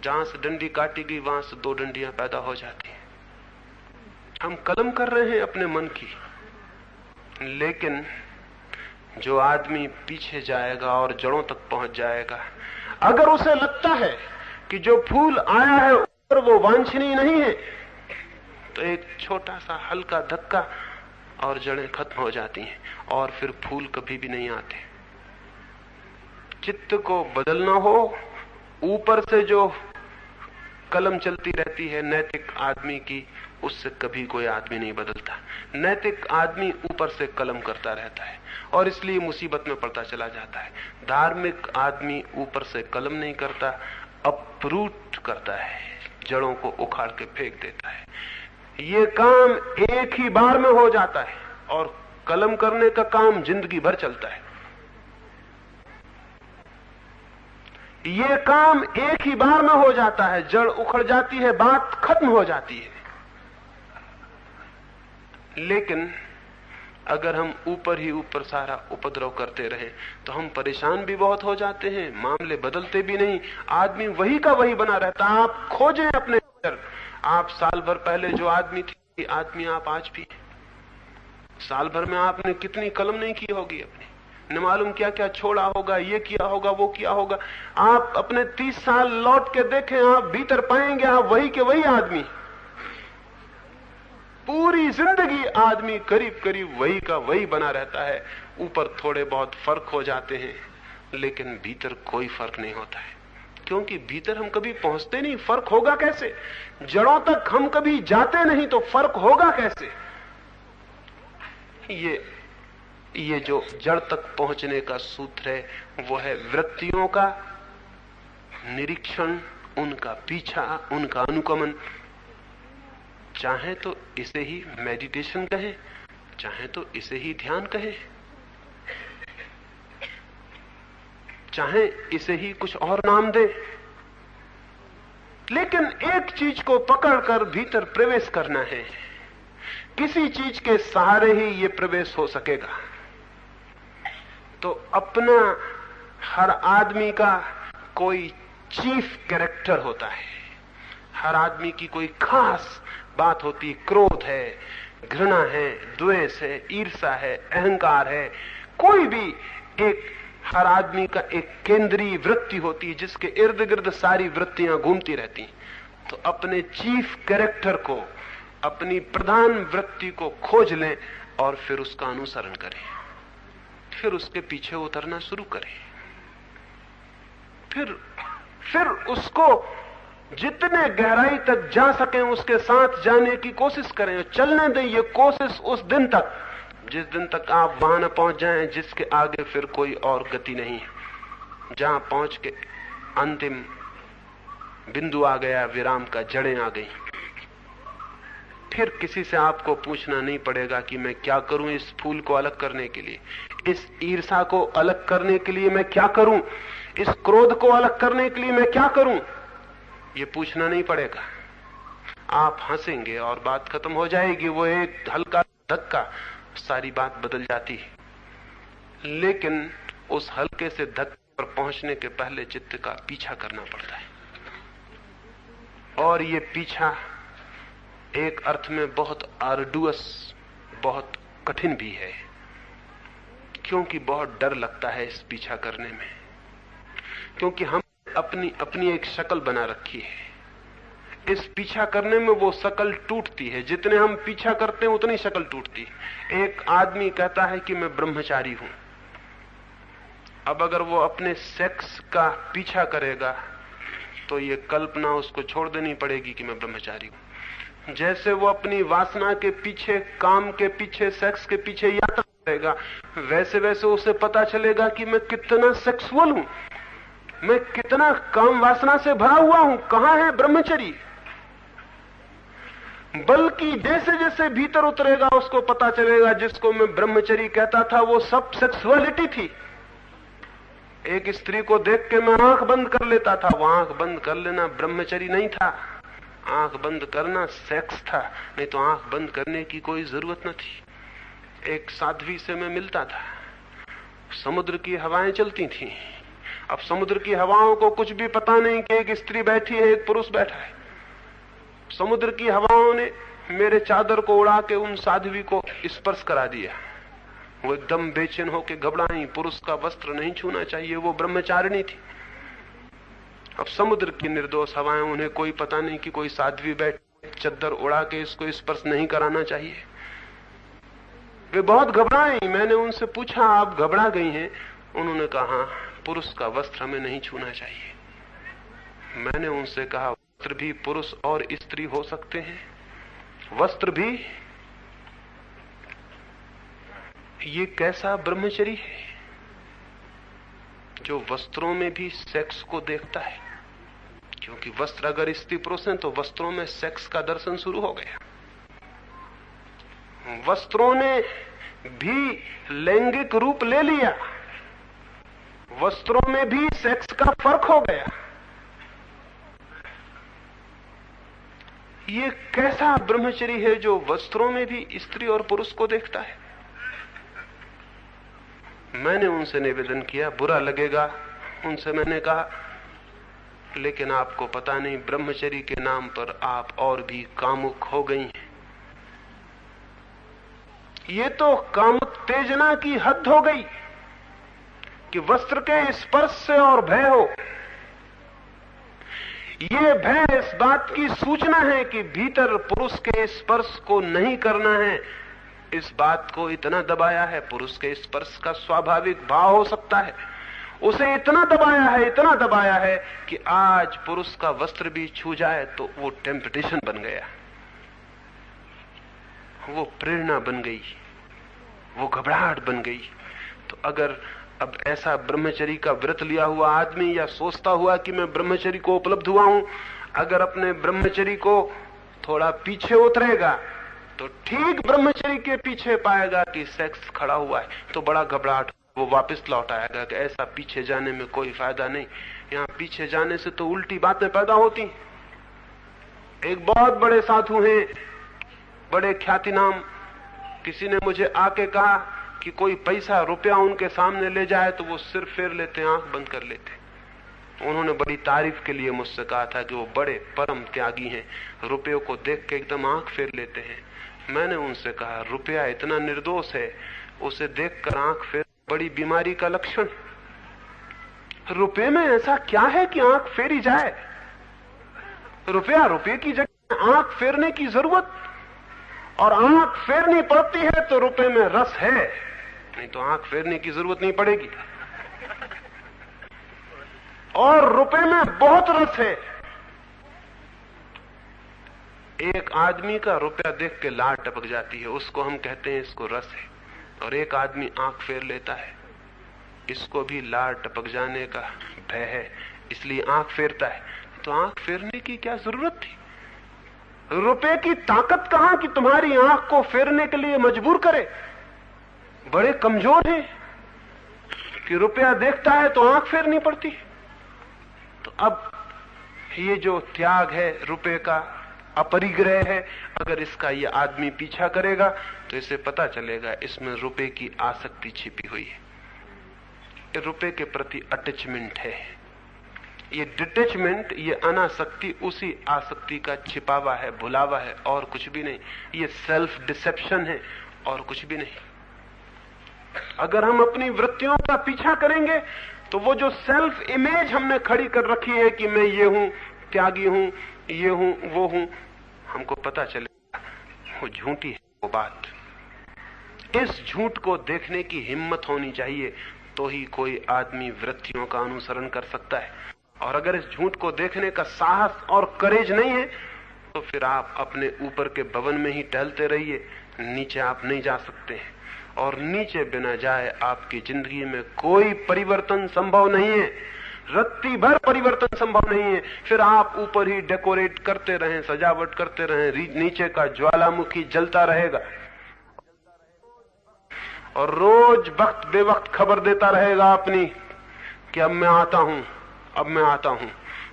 जहां से डंडी काटी गई वहां से 2 डंडियां पैदा हो जाती हैं। हम कलम कर रहे हैं अपने मन की। लेकिन जो आदमी पीछे जाएगा और जड़ों तक पहुंच जाएगा, अगर उसे लगता है कि जो फूल आया है ऊपर वो वांछनीय नहीं है, तो एक छोटा सा हल्का धक्का और जड़ें खत्म हो जाती हैं और फिर फूल कभी भी नहीं आते। चित्त को बदलना हो, ऊपर से जो कलम चलती रहती है नैतिक आदमी की, उससे कभी कोई आदमी नहीं बदलता। नैतिक आदमी ऊपर से कलम करता रहता है और इसलिए मुसीबत में पड़ता चला जाता है। धार्मिक आदमी ऊपर से कलम नहीं करता, अपरूट करता है, जड़ों को उखाड़ के फेंक देता है। ये काम एक ही बार में हो जाता है और कलम करने का काम जिंदगी भर चलता है। ये काम एक ही बार में हो जाता है, जड़ उखड़ जाती है, बात खत्म हो जाती है। लेकिन अगर हम ऊपर ही ऊपर सारा उपद्रव करते रहें तो हम परेशान भी बहुत हो जाते हैं, मामले बदलते भी नहीं, आदमी वही का वही बना रहता। आप खोजें अपने अंदर, आप साल भर पहले जो आदमी थी, आदमी आप आज भी। साल भर में आपने कितनी कलम नहीं की होगी अपनी, न मालूम क्या क्या छोड़ा होगा, ये किया होगा, वो किया होगा। आप अपने 30 साल लौट के देखें, आप भीतर पाएंगे आप वही के वही आदमी। पूरी जिंदगी आदमी करीब करीब वही का वही बना रहता है। ऊपर थोड़े बहुत फर्क हो जाते हैं, लेकिन भीतर कोई फर्क नहीं होता है, क्योंकि भीतर हम कभी पहुंचते नहीं। फर्क होगा कैसे? जड़ों तक हम कभी जाते नहीं तो फर्क होगा कैसे? ये जो जड़ तक पहुंचने का सूत्र है वो है वृत्तियों का निरीक्षण, उनका पीछा, उनका अनुगमन। चाहे तो इसे ही मेडिटेशन कहें, चाहे तो इसे ही ध्यान कहें, चाहे इसे ही कुछ और नाम दे, लेकिन एक चीज को पकड़कर भीतर प्रवेश करना है। किसी चीज के सहारे ही ये प्रवेश हो सकेगा। तो अपना हर आदमी का कोई चीफ कैरेक्टर होता है, हर आदमी की कोई खास बात होती। क्रोध है, घृणा है, द्वेष है, ईर्ष्या है, अहंकार है, कोई भी एक, हर आदमी का एक केंद्रीय वृत्ति होती है जिसके इर्द गिर्द सारी वृत्तियां घूमती रहती। तो अपने चीफ कैरेक्टर को, अपनी प्रधान वृत्ति को खोज लें और फिर उसका अनुसरण करें, फिर उसके पीछे उतरना शुरू करें, फिर उसको जितने गहराई तक जा सकें उसके साथ जाने की कोशिश करें। चलने दें ये कोशिश उस दिन तक, जिस दिन तक आप वहां न पहुंच जाएं जिसके आगे फिर कोई और गति नहीं है। जहां पहुंच के अंतिम बिंदु आ गया, विराम का, जड़ें आ गई, फिर किसी से आपको पूछना नहीं पड़ेगा कि मैं क्या करूं इस फूल को अलग करने के लिए, इस ईर्ष्या को अलग करने के लिए मैं क्या करूं, इस क्रोध को अलग करने के लिए मैं क्या करूं। ये पूछना नहीं पड़ेगा। आप हंसेंगे और बात खत्म हो जाएगी। वो एक हल्का धक्का, सारी बात बदल जाती है। लेकिन उस हल्के से धक्के पर पहुंचने के पहले चित्त का पीछा करना पड़ता है। और ये पीछा एक अर्थ में बहुत आर्डुअस, बहुत कठिन भी है, क्योंकि बहुत डर लगता है इस पीछा करने में, क्योंकि हम अपनी अपनी एक शक्ल बना रखी है। इस पीछा करने में वो शक्ल टूटती है, जितने हम पीछा करते हैं उतनी शक्ल टूटती है। एक आदमी कहता है कि मैं ब्रह्मचारी हूं। अब अगर वो अपने सेक्स का पीछा करेगा तो ये कल्पना उसको छोड़ देनी पड़ेगी कि मैं ब्रह्मचारी हूं। जैसे वो अपनी वासना के पीछे, काम के पीछे, सेक्स के पीछे यात्रा करेगा, वैसे वैसे उसे पता चलेगा कि मैं कितना सेक्सुअल हूं, मैं कितना काम वासना से भरा हुआ हूं, कहां है ब्रह्मचर्य। बल्कि जैसे जैसे भीतर उतरेगा उसको पता चलेगा जिसको मैं ब्रह्मचर्य कहता था वो सब सेक्सुअलिटी थी। एक स्त्री को देख के मैं आंख बंद कर लेता था, वो आंख बंद कर लेना ब्रह्मचर्य नहीं था, आंख बंद करना सेक्स था। नहीं तो आंख बंद करने की कोई जरूरत न थी। एक साध्वी से मैं मिलता था, समुद्र की हवाएं चलती थी। अब समुद्र की हवाओं को कुछ भी पता नहीं कि एक स्त्री बैठी है, एक पुरुष बैठा है। समुद्र की हवाओं ने मेरे चादर को उड़ा के उन साध्वी को स्पर्श करा दिया। वो एकदम बेचैन होकर घबराई, पुरुष का वस्त्र नहीं छूना चाहिए, वो ब्रह्मचारिणी थी। अब समुद्र की निर्दोष हवाएं, उन्हें कोई पता नहीं कि कोई साध्वी बैठ चादर उड़ा के इसको स्पर्श नहीं कराना चाहिए। वे बहुत घबराई। मैंने उनसे पूछा, आप घबरा गई हैं? उन्होंने कहा, पुरुष का वस्त्र हमें नहीं छूना चाहिए। मैंने उनसे कहा, वस्त्र भी पुरुष और स्त्री हो सकते हैं? वस्त्र भी? ये कैसा ब्रह्मचर्य है जो वस्त्रों में भी सेक्स को देखता है? क्योंकि वस्त्र अगर स्त्री पुरुष हैं तो वस्त्रों में सेक्स का दर्शन शुरू हो गया। वस्त्रों ने भी लैंगिक रूप ले लिया, वस्त्रों में भी सेक्स का फर्क हो गया। ये कैसा ब्रह्मचर्य है जो वस्त्रों में भी स्त्री और पुरुष को देखता है? मैंने उनसे निवेदन किया, बुरा लगेगा, उनसे मैंने कहा, लेकिन आपको पता नहीं ब्रह्मचर्य के नाम पर आप और भी कामुक हो गई हैं। ये तो कामोत्तेजना की हद हो गई कि वस्त्र के स्पर्श से और भय हो। ये भय इस बात की सूचना है कि भीतर पुरुष के स्पर्श को नहीं करना है। इस बात को इतना दबाया है, पुरुष के स्पर्श का स्वाभाविक भाव हो सकता है, उसे इतना दबाया है कि आज पुरुष का वस्त्र भी छू जाए तो वो टेम्पटेशन बन गया, वो प्रेरणा बन गई, वो घबराहट बन गई। तो अगर अब ऐसा ब्रह्मचर्य का व्रत लिया हुआ आदमी या सोचता हुआ कि मैं ब्रह्मचर्य को उपलब्ध हुआ हूं, अगर अपने ब्रह्मचर्य को थोड़ा पीछे उतरेगा तो ठीक ब्रह्मचर्य के पीछे पाएगा कि सेक्स खड़ा हुआ है, तो बड़ा घबराहट, वो वापस लौट आएगा कि ऐसा पीछे जाने में कोई फायदा नहीं, यहां पीछे जाने से तो उल्टी बातें पैदा होती। एक बहुत बड़े साधु हैं, बड़े ख्यातिनाम, किसी ने मुझे आके कहा कि कोई पैसा रुपया उनके सामने ले जाए तो वो सिर फेर लेते, आंख बंद कर लेते। उन्होंने बड़ी तारीफ के लिए मुझसे कहा था कि वो बड़े परम त्यागी हैं, रुपयों को देख के एकदम आंख फेर लेते हैं। मैंने उनसे कहा, रुपया इतना निर्दोष है, उसे देखकर आंख फेर बड़ी बीमारी का लक्षण। रुपये में ऐसा क्या है कि आंख फेरी जाए? रुपया रुपये की जगह आंख फेरने की जरूरत, और आंख फेरनी पड़ती है तो रुपये में रस है, नहीं तो आंख फेरने की जरूरत नहीं पड़ेगी। और रुपये में बहुत रस है। एक आदमी का रुपया देख के लार टपक जाती है, उसको हम कहते हैं इसको रस है। और एक आदमी आंख फेर लेता है, इसको भी लार टपक जाने का भय है, इसलिए आंख फेरता है। तो आंख फेरने की क्या जरूरत थी? रुपए की ताकत कहां कि तुम्हारी आंख को फेरने के लिए मजबूर करे? बड़े कमजोर हैं कि रुपया देखता है तो आंख फेरनी पड़ती। तो अब ये जो त्याग है रुपए का, अपरिग्रह है, अगर इसका ये आदमी पीछा करेगा तो इसे पता चलेगा इसमें रुपए की आसक्ति छिपी हुई है, रुपए के प्रति अटैचमेंट है। ये डिटैचमेंट, ये अनासक्ति उसी आसक्ति का छिपावा है, भुलावा है, और कुछ भी नहीं। ये सेल्फ डिसेप्शन है और कुछ भी नहीं। अगर हम अपनी वृत्तियों का पीछा करेंगे तो वो जो सेल्फ इमेज हमने खड़ी कर रखी है कि मैं ये हूं, त्यागी हूं, ये हूं, वो हूं, हमको पता चलेगा वो झूठी है वो बात। इस झूठ को देखने की हिम्मत होनी चाहिए, तो ही कोई आदमी वृत्तियों का अनुसरण कर सकता है। और अगर इस झूठ को देखने का साहस और करेज नहीं है, तो फिर आप अपने ऊपर के भवन में ही टहलते रहिए, नीचे आप नहीं जा सकते हैं। और नीचे बिना जाए आपकी जिंदगी में कोई परिवर्तन संभव नहीं है, रत्ती भर परिवर्तन संभव नहीं है। फिर आप ऊपर ही डेकोरेट करते रहें, सजावट करते रहें, नीचे का ज्वालामुखी जलता रहेगा और रोज वक्त बेवक्त खबर देता रहेगा अपनी कि अब मैं आता हूं, अब मैं आता हूं।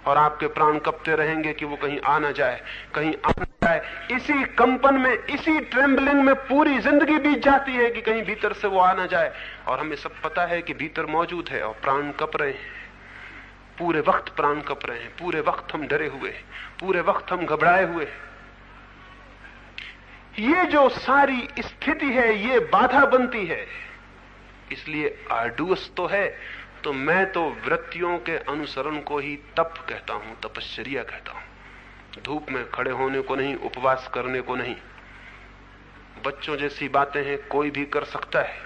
और आपके प्राण कपते रहेंगे कि वो कहीं आ ना जाए, कहीं आ ना जाए। इसी कंपन में, इसी ट्रेम्बलिंग में पूरी जिंदगी बीत जाती है कि कहीं भीतर से वो आ ना जाए। और हमें सब पता है कि भीतर मौजूद है और प्राण कप रहे हैं, पूरे वक्त प्राण कप रहे हैं, पूरे वक्त हम डरे हुए, पूरे वक्त हम घबराए हुए। ये जो सारी स्थिति है ये बाधा बनती है, इसलिए आर्डुअस तो है। तो मैं तो वृत्तियों के अनुसरण को ही तप कहता हूं, तपश्चर्या कहता हूं। धूप में खड़े होने को नहीं, उपवास करने को नहीं। बच्चों जैसी बातें हैं, कोई भी कर सकता है,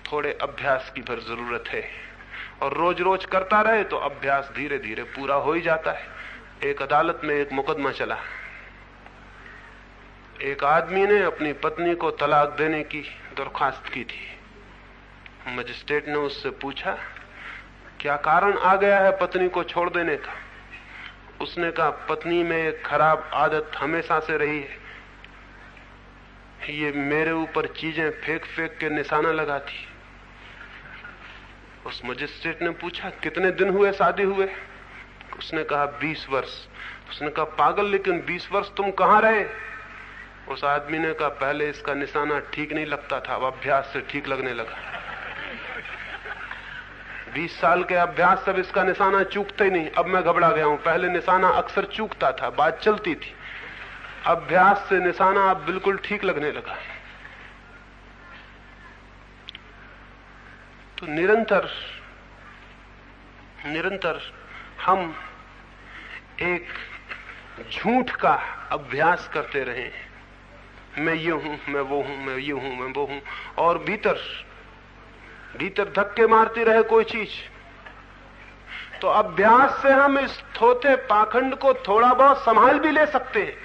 थोड़े अभ्यास की भर जरूरत है। और रोज रोज करता रहे तो अभ्यास धीरे धीरे पूरा हो ही जाता है। एक अदालत में एक मुकदमा चला, एक आदमी ने अपनी पत्नी को तलाक देने की दरख्वास्त की थी। मजिस्ट्रेट ने उससे पूछा क्या कारण आ गया है पत्नी को छोड़ देने का। उसने कहा पत्नी में एक खराब आदत हमेशा से रही है, ये मेरे ऊपर चीजें फेंक फेंक के निशाना लगाती। उस मजिस्ट्रेट ने पूछा कितने दिन हुए शादी हुए। उसने कहा 20 वर्ष। उसने कहा पागल, लेकिन 20 वर्ष तुम कहां रहे। उस आदमी ने कहा पहले इसका निशाना ठीक नहीं लगता था, अब अभ्यास से ठीक लगने लगा। 20 साल के अभ्यास से इसका निशाना चूकता ही नहीं। अब मैं घबरा गया हूं, पहले निशाना अक्सर चूकता था, बात चलती थी, अभ्यास से निशाना अब बिल्कुल ठीक लगने लगा। तो निरंतर निरंतर हम एक झूठ का अभ्यास करते रहें, मैं ये हूं, मैं वो हूं, मैं ये हूं, मैं वो हूं। और भीतर भीतर धक्के मारती रहे कोई चीज। तो अभ्यास से हम इस थोथे पाखंड को थोड़ा बहुत संभाल भी ले सकते हैं।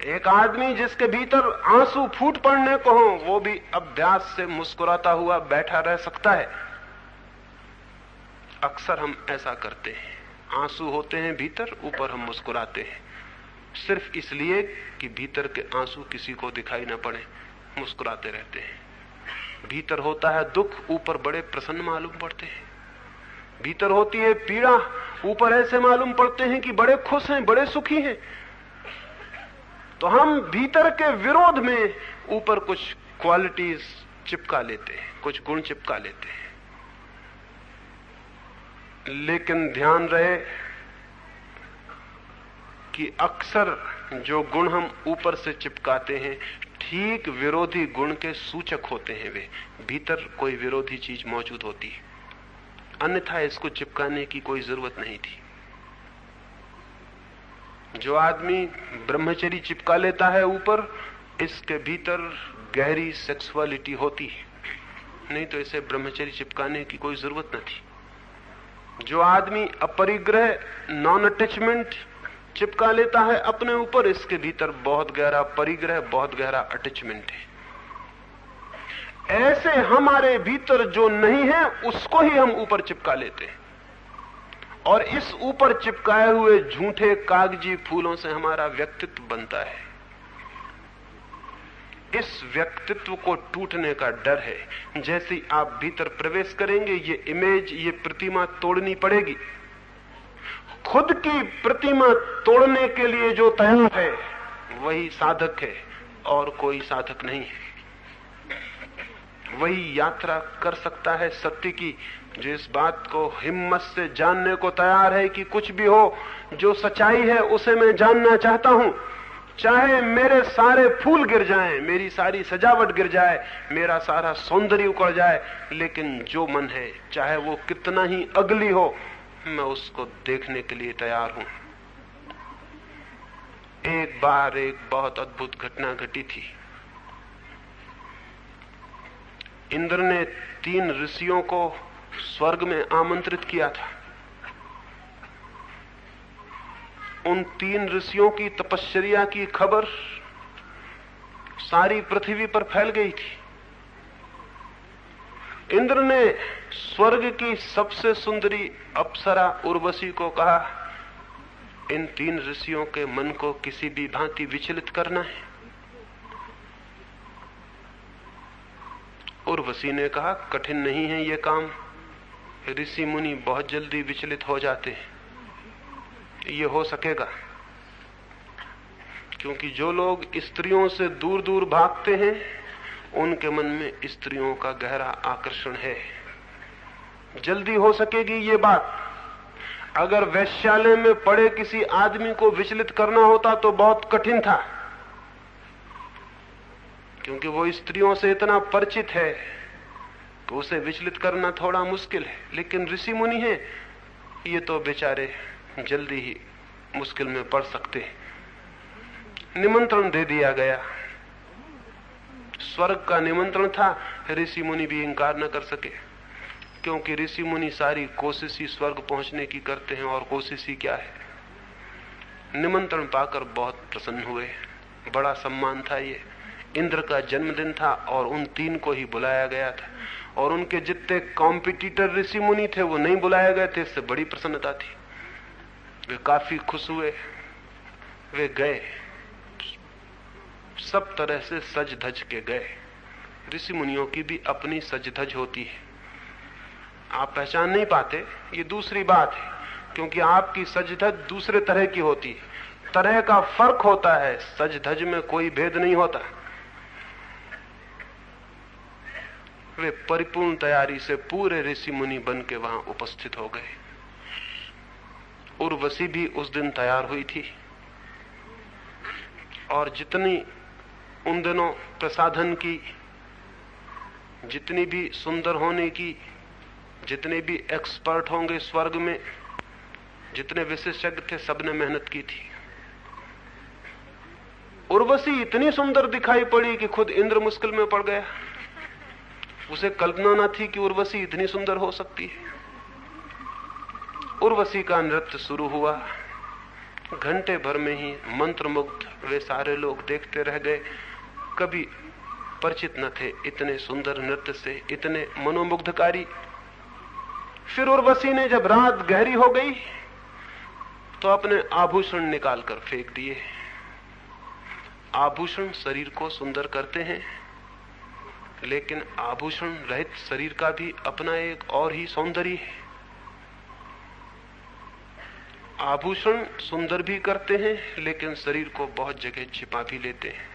एक आदमी जिसके भीतर आंसू फूट पड़ने को हो, वो भी अभ्यास से मुस्कुराता हुआ बैठा रह सकता है। अक्सर हम ऐसा करते हैं, आंसू होते हैं भीतर, ऊपर हम मुस्कुराते हैं, सिर्फ इसलिए कि भीतर के आंसू किसी को दिखाई ना पड़े, मुस्कुराते रहते हैं। भीतर होता है दुख, ऊपर बड़े प्रसन्न मालूम पड़ते हैं। भीतर होती है पीड़ा, ऊपर ऐसे मालूम पड़ते हैं कि बड़े खुश हैं, बड़े सुखी हैं। तो हम भीतर के विरोध में ऊपर कुछ क्वालिटीज चिपका लेते हैं, कुछ गुण चिपका लेते हैं। लेकिन ध्यान रहे कि अक्सर जो गुण हम ऊपर से चिपकाते हैं ठीक विरोधी गुण के सूचक होते हैं। वे भीतर कोई विरोधी चीज मौजूद होती है, अन्यथा इसको चिपकाने की कोई जरूरत नहीं थी। जो आदमी ब्रह्मचर्य चिपका लेता है ऊपर, इसके भीतर गहरी सेक्सुअलिटी होती है, नहीं तो इसे ब्रह्मचर्य चिपकाने की कोई जरूरत न थी। जो आदमी अपरिग्रह, नॉन अटैचमेंट चिपका लेता है अपने ऊपर, इसके भीतर बहुत गहरा परिग्रह, बहुत गहरा अटैचमेंट है। ऐसे हमारे भीतर जो नहीं है उसको ही हम ऊपर चिपका लेते हैं, और इस ऊपर चिपकाए हुए झूठे कागजी फूलों से हमारा व्यक्तित्व बनता है। इस व्यक्तित्व को टूटने का डर है। जैसे ही आप भीतर प्रवेश करेंगे, ये इमेज, ये प्रतिमा तोड़नी पड़ेगी। खुद की प्रतिमा तोड़ने के लिए जो तैयार है वही साधक है, और कोई साधक नहीं है। वही यात्रा कर सकता है सत्य की जो इस बात को हिम्मत से जानने को तैयार है कि कुछ भी हो, जो सच्चाई है उसे मैं जानना चाहता हूं। चाहे मेरे सारे फूल गिर जाएं, मेरी सारी सजावट गिर जाए, मेरा सारा सौंदर्य उकड़ जाए, लेकिन जो मन है, चाहे वो कितना ही अगली हो, मैं उसको देखने के लिए तैयार हूं। एक बार एक बहुत अद्भुत घटना घटी थी। इंद्र ने 3 ऋषियों को स्वर्ग में आमंत्रित किया था। उन 3 ऋषियों की तपश्चर्या की खबर सारी पृथ्वी पर फैल गई थी। इंद्र ने स्वर्ग की सबसे सुंदरी अप्सरा उर्वशी को कहा, इन 3 ऋषियों के मन को किसी भी भांति विचलित करना है। उर्वशी ने कहा, कठिन नहीं है ये काम, ऋषि मुनि बहुत जल्दी विचलित हो जाते हैं, ये हो सकेगा। क्योंकि जो लोग स्त्रियों से दूर दूर भागते हैं, उनके मन में स्त्रियों का गहरा आकर्षण है, जल्दी हो सकेगी ये बात। अगर वैश्यालय में पड़े किसी आदमी को विचलित करना होता तो बहुत कठिन था, क्योंकि वो स्त्रियों से इतना परिचित है कि उसे विचलित करना थोड़ा मुश्किल है। लेकिन ऋषि मुनि हैं, ये तो बेचारे जल्दी ही मुश्किल में पड़ सकते हैं। निमंत्रण दे दिया गया, स्वर्ग का निमंत्रण था, ऋषि मुनि भी इंकार न कर सके, क्योंकि ऋषि मुनि सारी कोशिश ही स्वर्ग पहुंचने की करते हैं, और कोशिश ही क्या है। निमंत्रण पाकर बहुत प्रसन्न हुए, बड़ा सम्मान था ये। इंद्र का जन्मदिन था और उन 3 को ही बुलाया गया था, और उनके जितने कॉम्पिटिटर ऋषि मुनि थे वो नहीं बुलाए गए थे, इससे बड़ी प्रसन्नता थी। वे काफी खुश हुए, वे गए, सब तरह से सज धज के गए। ऋषि मुनियों की भी अपनी सज धज होती है, आप पहचान नहीं पाते, ये दूसरी बात है, क्योंकि आपकी सज धज दूसरे तरह की होती है। तरह का फर्क होता है, सज धज में कोई भेद नहीं होता। वे परिपूर्ण तैयारी से पूरे ऋषि मुनि बन के वहां उपस्थित हो गए। उर्वशी भी उस दिन तैयार हुई थी, और जितनी उन दिनों प्रसाधन की, जितनी भी सुंदर होने की, जितने भी एक्सपर्ट होंगे स्वर्ग में, जितने विशेषज्ञ थे, सबने मेहनत की थी। उर्वशी इतनी सुंदर दिखाई पड़ी कि खुद इंद्र मुश्किल में पड़ गया। उसे कल्पना न थी कि उर्वशी इतनी सुंदर हो सकती है। उर्वशी का नृत्य शुरू हुआ, घंटे भर में ही मंत्रमुग्ध वे सारे लोग देखते रह गए। कभी परिचित न थे इतने सुंदर नृत्य से, इतने मनोमुग्धकारी। फिर उर्वशी ने जब रात गहरी हो गई तो अपने आभूषण निकालकर फेंक दिए। आभूषण शरीर को सुंदर करते हैं, लेकिन आभूषण रहित शरीर का भी अपना एक और ही सौंदर्य है। आभूषण सुंदर भी करते हैं, लेकिन शरीर को बहुत जगह छिपा भी लेते हैं।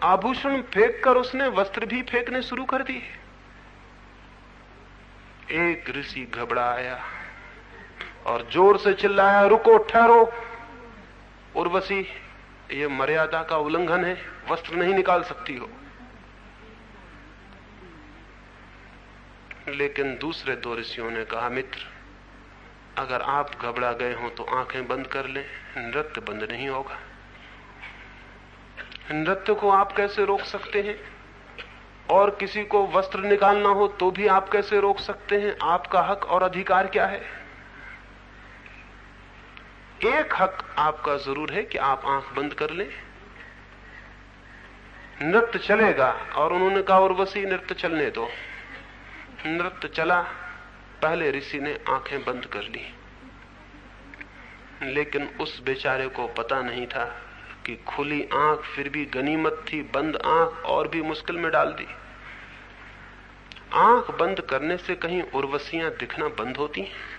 आभूषण फेंककर उसने वस्त्र भी फेंकने शुरू कर दिए। एक ऋषि घबराया और जोर से चिल्लाया, रुको, ठहरो। उर्वशी, ये मर्यादा का उल्लंघन है, वस्त्र नहीं निकाल सकती हो। लेकिन दूसरे 2 ऋषियों ने कहा, मित्र, अगर आप घबरा गए हो तो आंखें बंद कर लें, नृत्य बंद नहीं होगा। नृत्य को आप कैसे रोक सकते हैं? और किसी को वस्त्र निकालना हो तो भी आप कैसे रोक सकते हैं? आपका हक और अधिकार क्या है? एक हक आपका जरूर है कि आप आंख बंद कर लें, नृत्य चलेगा। और उन्होंने कहा, उर्वशी, नृत्य चलने दो। नृत्य चला। पहले ऋषि ने आंखें बंद कर ली, लेकिन उस बेचारे को पता नहीं था कि खुली आंख फिर भी गनीमत थी, बंद आंख और भी मुश्किल में डाल दी। आंख बंद करने से कहीं उर्वशियां दिखना बंद होती हैं?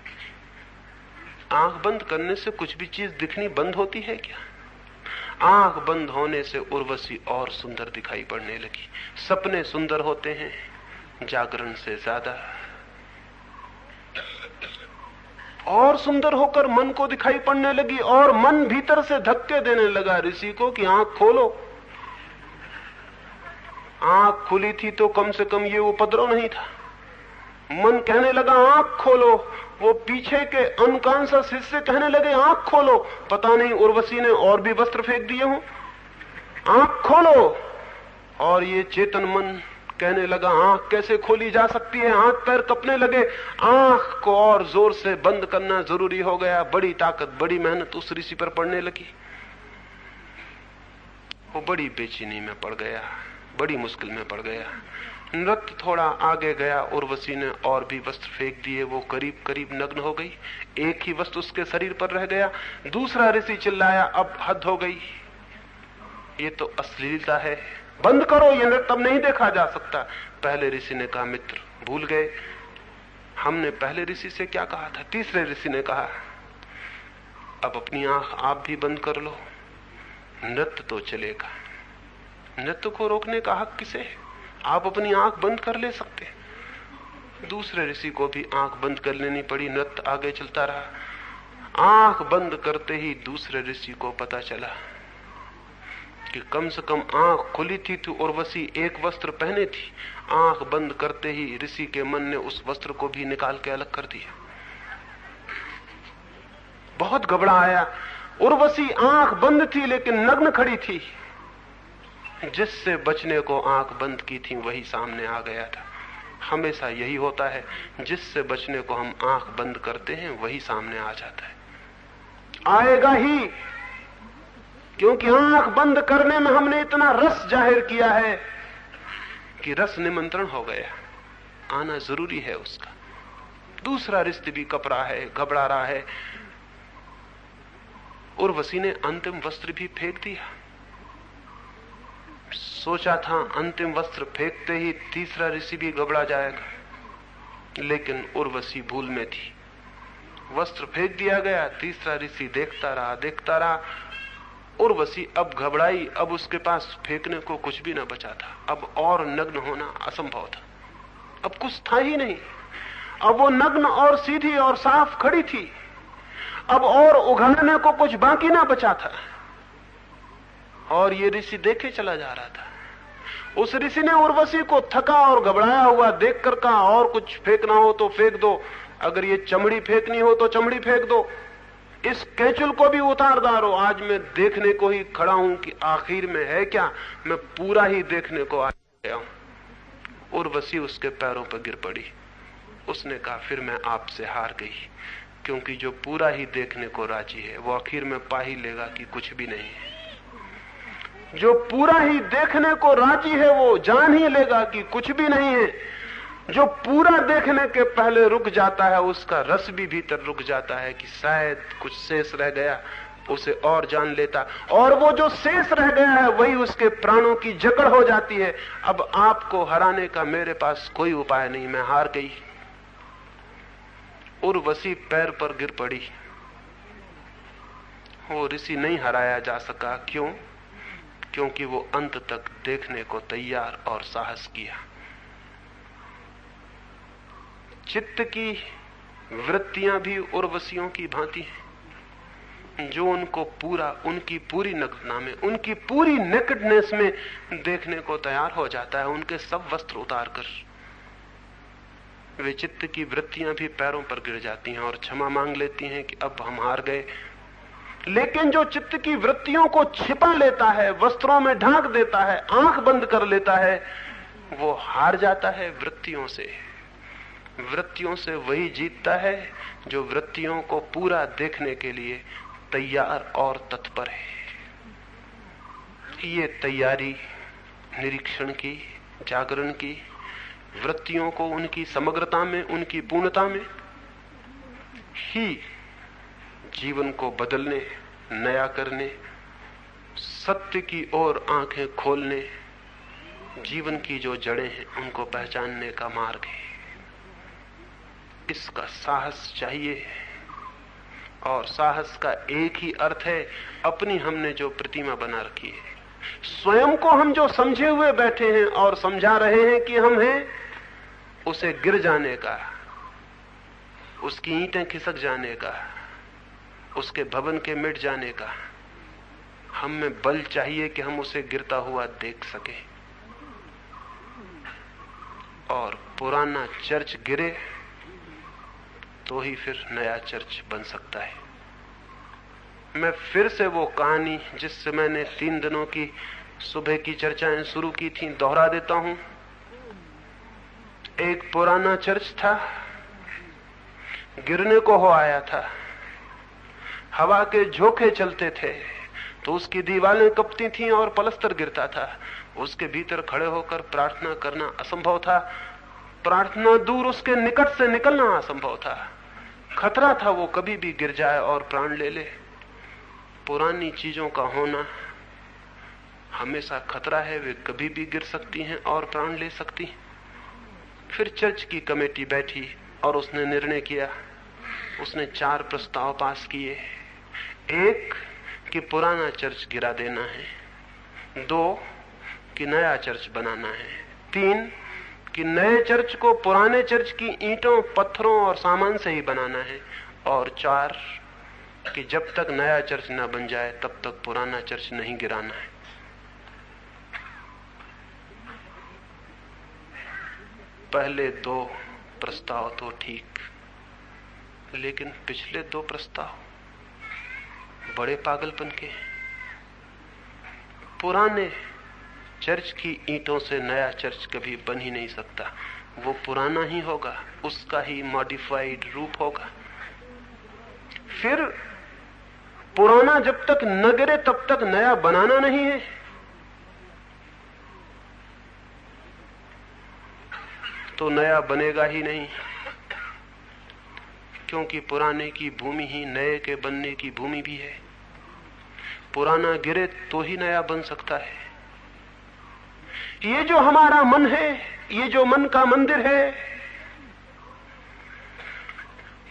आंख बंद करने से कुछ भी चीज दिखनी बंद होती है क्या? आंख बंद होने से उर्वशी और सुंदर दिखाई पड़ने लगी। सपने सुंदर होते हैं जागरण से ज्यादा। और सुंदर होकर मन को दिखाई पड़ने लगी और मन भीतर से धक्के देने लगा ऋषि को कि आंख खोलो। आंख खुली थी तो कम से कम ये उपद्रव नहीं था। मन कहने लगा आंख खोलो, वो पीछे के अनकॉन्शियस हिस्से कहने लगे आंख खोलो। पता नहीं उर्वशी ने और भी वस्त्र फेंक दिए हों, आंख खोलो। और ये चेतन मन कहने लगा आंख कैसे खोली जा सकती है, हाथ पैर कपने लगे। आंख को और जोर से बंद करना जरूरी हो गया। बड़ी ताकत, बड़ी मेहनत उस ऋषि पर पड़ने लगी। वो बड़ी बेचैनी में पड़ गया, बड़ी मुश्किल में पड़ गया। नृत्य थोड़ा आगे गया, उर्वशी ने और भी वस्त्र फेंक दिए। वो करीब करीब नग्न हो गई, एक ही वस्त्र उसके शरीर पर रह गया। दूसरा ऋषि चिल्लाया, अब हद हो गई, ये तो अश्लीलता है, बंद करो, ये नृत्य अब नहीं देखा जा सकता। पहले ऋषि ने कहा, मित्र भूल गए हमने पहले ऋषि से क्या कहा था। तीसरे ऋषि ने कहा, अब अपनी आंख आप भी बंद कर लो, नृत्य तो चलेगा, नृत्य को रोकने का हक किसे है, आप अपनी आंख बंद कर ले सकते। दूसरे ऋषि को भी आंख बंद कर लेनी पड़ी, नृत्य आगे चलता रहा। आंख बंद करते ही दूसरे ऋषि को पता चला कि कम से कम आंख खुली थी तो उर्वशी एक वस्त्र पहने थी। आंख बंद करते ही ऋषि के मन ने उस वस्त्र को भी निकाल के अलग कर दिया। बहुत घबरा आया। उर्वशी आंख बंद थी लेकिन नग्न खड़ी थी। जिससे बचने को आंख बंद की थी वही सामने आ गया था। हमेशा यही होता है, जिससे बचने को हम आंख बंद करते हैं वही सामने आ जाता है, आएगा ही। क्योंकि आंख बंद करने में हमने इतना रस जाहिर किया है कि रस निमंत्रण हो गया, आना जरूरी है उसका। दूसरा रिश्ते भी कपरा है, घबरा रहा है। उर्वशी ने अंतिम वस्त्र भी फेंक दिया। सोचा था अंतिम वस्त्र फेंकते ही तीसरा ऋषि भी घबरा जाएगा, लेकिन उर्वशी भूल में थी। वस्त्र फेंक दिया गया, तीसरा ऋषि देखता रहा, देखता रहा। उर्वशी अब घबराई, अब उसके पास फेंकने को कुछ भी न बचा था। अब और नग्न होना असंभव था, अब कुछ था ही नहीं। अब वो नग्न और सीधी और साफ खड़ी थी, अब और उघाड़ने को कुछ बाकी ना बचा था। और ये ऋषि देखे चला जा रहा था। उस ऋषि ने उर्वशी को थका और घबराया हुआ देखकर कहा, और कुछ फेंकना हो तो फेंक दो, अगर ये चमड़ी फेंकनी हो तो चमड़ी फेंक दो, इस केचुल को भी उतार डालो। आज मैं देखने को ही खड़ा हूं कि आखिर में है क्या, मैं पूरा ही देखने को आ गया हूं। उर्वशी उसके पैरों पर गिर पड़ी। उसने कहा, फिर मैं आपसे हार गई, क्योंकि जो पूरा ही देखने को राजी है वो आखिर में पा ही लेगा कि कुछ भी नहीं है। जो पूरा ही देखने को राजी है वो जान ही लेगा कि कुछ भी नहीं है। जो पूरा देखने के पहले रुक जाता है उसका रस भी भीतर रुक जाता है कि शायद कुछ शेष रह गया, उसे और जान लेता। और वो जो शेष रह गया है वही उसके प्राणों की जकड़ हो जाती है। अब आपको हराने का मेरे पास कोई उपाय नहीं, मैं हार गई। उर्वशी पैर पर गिर पड़ी। वो ऋषि नहीं हराया जा सका। क्यों? क्योंकि वो अंत तक देखने को तैयार और साहस किया। चित्त की वृत्तियां भी उर्वशियों की भांति हैं, जो उनको पूरा, उनकी पूरी नग्नता में, उनकी पूरी नेकेडनेस में देखने को तैयार हो जाता है, उनके सब वस्त्र उतार कर। वे चित्त की वृत्तियां भी पैरों पर गिर जाती हैं और क्षमा मांग लेती हैं कि अब हम हार गए। लेकिन जो चित्त की वृत्तियों को छिपा लेता है, वस्त्रों में ढांक देता है, आंख बंद कर लेता है, वो हार जाता है वृत्तियों से। वृत्तियों से वही जीतता है जो वृत्तियों को पूरा देखने के लिए तैयार और तत्पर है। ये तैयारी निरीक्षण की, जागरण की, वृत्तियों को उनकी समग्रता में, उनकी पूर्णता में ही जीवन को बदलने, नया करने, सत्य की ओर आंखें खोलने, जीवन की जो जड़ें हैं उनको पहचानने का मार्ग है। इसका साहस चाहिए, और साहस का एक ही अर्थ है, अपनी हमने जो प्रतिमा बना रखी है, स्वयं को हम जो समझे हुए बैठे हैं और समझा रहे हैं कि हम हैं, उसे गिर जाने का, उसकी ईंटें खिसक जाने का, उसके भवन के मिट जाने का। हम में बल चाहिए कि हम उसे गिरता हुआ देख सके। और पुराना चर्च गिरे तो ही फिर नया चर्च बन सकता है। मैं फिर से वो कहानी जिससे मैंने 3 दिनों की सुबह की चर्चाएं शुरू की थी दोहरा देता हूं। एक पुराना चर्च था, गिरने को हो आया था, हवा के झोंके चलते थे तो उसकी दीवारें कपती थीं और पलस्तर गिरता था। उसके भीतर खड़े होकर प्रार्थना करना असंभव था, प्रार्थना दूर उसके निकट से निकलना असंभव था। खतरा था वो कभी भी गिर जाए और प्राण ले ले। पुरानी चीजों का होना हमेशा खतरा है, वे कभी भी गिर सकती हैं और प्राण ले सकती हैं। फिर चर्च की कमेटी बैठी और उसने निर्णय किया। उसने 4 प्रस्ताव पास किए। 1 कि पुराना चर्च गिरा देना है, 2 कि नया चर्च बनाना है, 3 कि नए चर्च को पुराने चर्च की ईंटों, पत्थरों और सामान से ही बनाना है, और 4 कि जब तक नया चर्च न बन जाए तब तक पुराना चर्च नहीं गिराना है। पहले 2 प्रस्ताव तो ठीक, लेकिन पिछले 2 प्रस्ताव बड़े पागलपन के। पुराने चर्च की ईंटों से नया चर्च कभी बन ही नहीं सकता। वो पुराना ही होगा, उसका ही मॉडिफाइड रूप होगा। फिर पुराना जब तक न गिरे तब तक नया बनाना नहीं है। तो नया बनेगा ही नहीं, क्योंकि पुराने की भूमि ही नए के बनने की भूमि भी है। पुराना गिरे तो ही नया बन सकता है। ये जो हमारा मन है, ये जो मन का मंदिर है,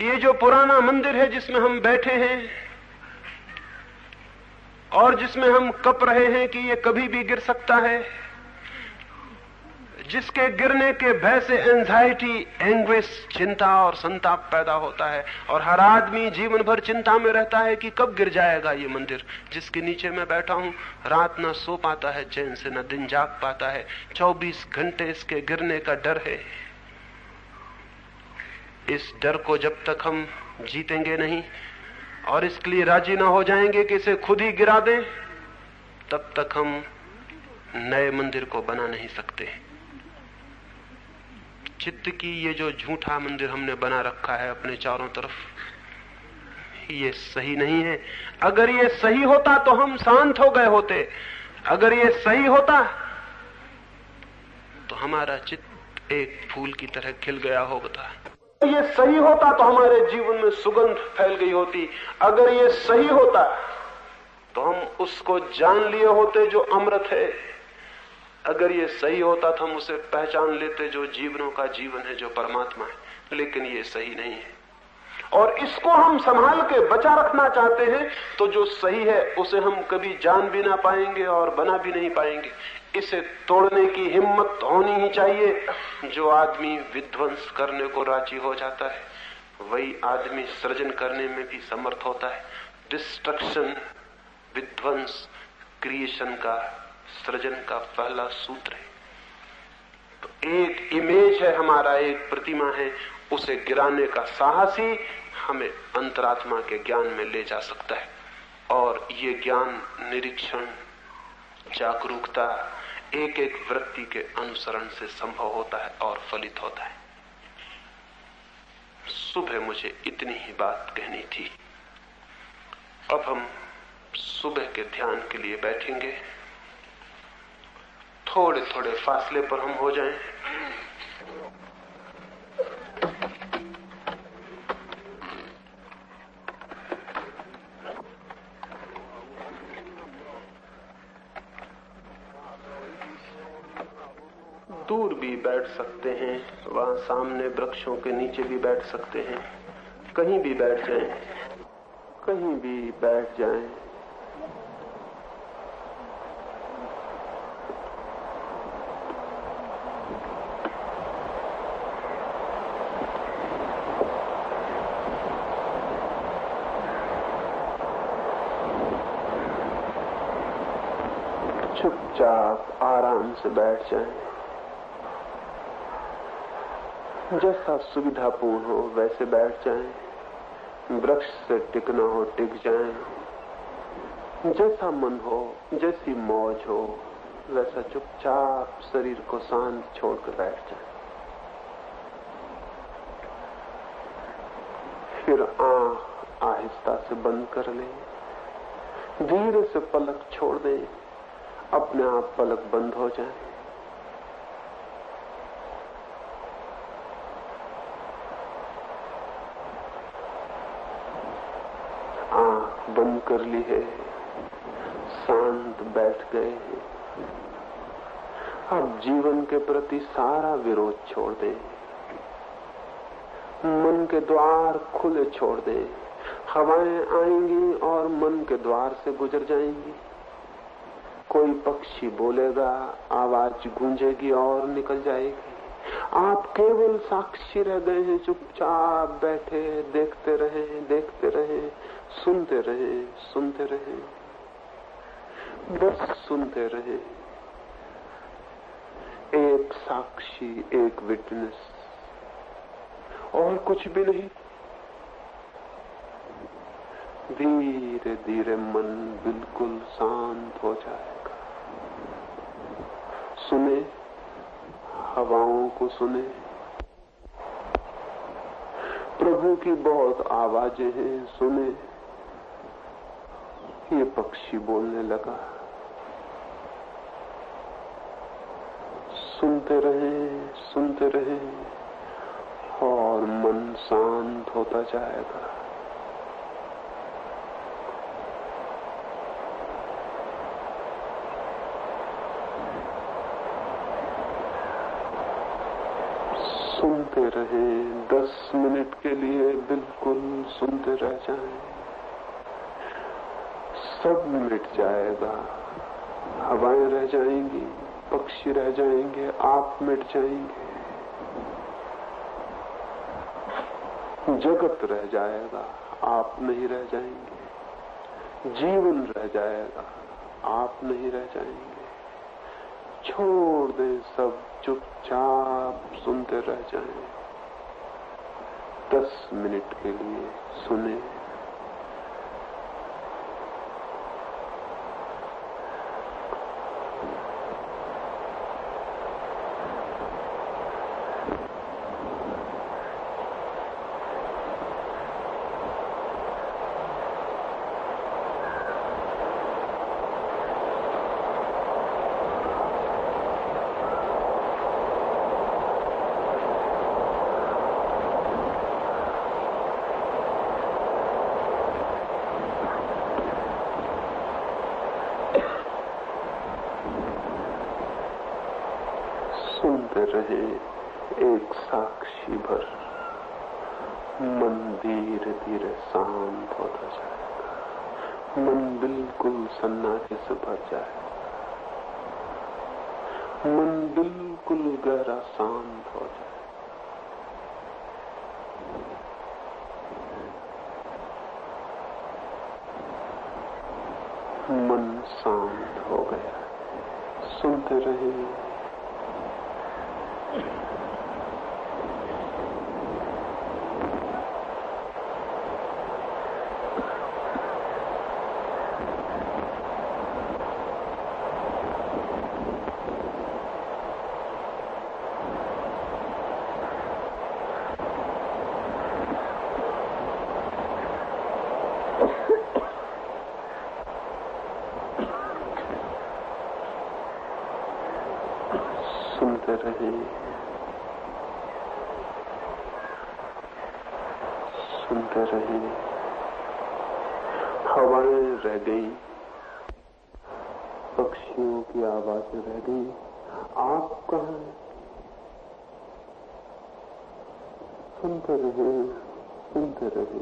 ये जो पुराना मंदिर है जिसमें हम बैठे हैं और जिसमें हम कप रहे हैं कि ये कभी भी गिर सकता है, जिसके गिरने के भय से एंजाइटी, एंग्विश, चिंता और संताप पैदा होता है, और हर आदमी जीवन भर चिंता में रहता है कि कब गिर जाएगा ये मंदिर जिसके नीचे मैं बैठा हूं। रात न सो पाता है चैन से, न दिन जाग पाता है। 24 घंटे इसके गिरने का डर है। इस डर को जब तक हम जीतेंगे नहीं और इसके लिए राजी ना हो जाएंगे कि इसे खुद ही गिरा दें, तब तक हम नए मंदिर को बना नहीं सकते। चित्त की ये जो झूठा मंदिर हमने बना रखा है अपने चारों तरफ, ये सही नहीं है। अगर ये सही होता तो हम शांत हो गए होते। अगर ये सही होता तो हमारा चित्त एक फूल की तरह खिल गया होता। ये सही होता तो हमारे जीवन में सुगंध फैल गई होती। अगर ये सही होता तो हम उसको जान लिए होते जो अमृत है। अगर ये सही होता तो हम उसे पहचान लेते जो जीवनों का जीवन है, जो परमात्मा है। लेकिन ये सही नहीं है और इसको हम संभाल के बचा रखना चाहते हैं, तो जो सही है उसे हम कभी जान भी ना पाएंगे और बना भी नहीं पाएंगे। इसे तोड़ने की हिम्मत होनी ही चाहिए। जो आदमी विध्वंस करने को राजी हो जाता है, वही आदमी सृजन करने में भी समर्थ होता है। डिस्ट्रक्शन, विध्वंस, क्रिएशन का, सृजन का पहला सूत्र है। तो एक इमेज है हमारा, एक प्रतिमा है, उसे गिराने का साहस ही हमें अंतरात्मा के ज्ञान में ले जा सकता है। और ये ज्ञान निरीक्षण, जागरूकता, एक एक वृत्ति के अनुसरण से संभव होता है और फलित होता है। सुबह मुझे इतनी ही बात कहनी थी। अब हम सुबह के ध्यान के लिए बैठेंगे। थोड़े थोड़े फासले पर हम हो जाएं। दूर भी बैठ सकते हैं, वहां सामने वृक्षों के नीचे भी बैठ सकते हैं। कहीं भी बैठ जाएं, कहीं भी बैठ जाएं। चुपचाप आराम से बैठ जाएं। जैसा सुविधापूर्ण हो वैसे बैठ जाएं। वृक्ष से टिकना हो टिक जाएं। जैसा मन हो, जैसी मौज हो, वैसा चुपचाप शरीर को शांत छोड़कर बैठ जाएं। फिर आंख आहिस्ता से बंद कर लें। धीरे से पलक छोड़ दें। अपने आप पलक बंद हो जाए। आंख बंद कर ली है, शांत बैठ गए हैं। अब जीवन के प्रति सारा विरोध छोड़ दें। मन के द्वार खुले छोड़ दें। हवाएं आएंगी और मन के द्वार से गुजर जाएंगी। कोई पक्षी बोलेगा, आवाज गूंजेगी और निकल जाएगी। आप केवल साक्षी रह गए हैं। चुपचाप बैठे, देखते रहे, देखते रहे, सुनते रहे, सुनते रहे, बस सुनते रहे। एक साक्षी, एक विटनेस, और कुछ भी नहीं। धीरे धीरे मन बिल्कुल शांत हो जाएगा। सुने, हवाओं को सुने। प्रभु की बहुत आवाजें हैं, सुने। ये पक्षी बोलने लगा। सुनते रहे, सुनते रहे, और मन शांत होता जाएगा। सुनते रहे। 10 मिनट के लिए बिल्कुल सुनते रह जाएं। सब मिट जाएगा। हवाएं रह जाएंगी, पक्षी रह जाएंगे, आप मिट जाएंगे। जगत रह जाएगा, आप नहीं रह जाएंगे। जीवन रह जाएगा, आप नहीं रह जाएंगे। छोड़ दें सब, चुपचाप सुनते रह जाएं। 10 मिनट के लिए सुने। सुनते रहे एक साक्षी भर। मन धीरे धीरे शांत होता जाएगा। मन बिल्कुल सन्नाटे से भर जाएगा। मन बिल्कुल गहरा शांत हो जाएगा। मन शांत हो गया। सुनते रहे। सुनते रहे। सुनते रहे। हवाएं रह गई, पक्षियों की आवाजें रह गई। आप कहाँ हैं? सुनते रहे, सुनते रहे।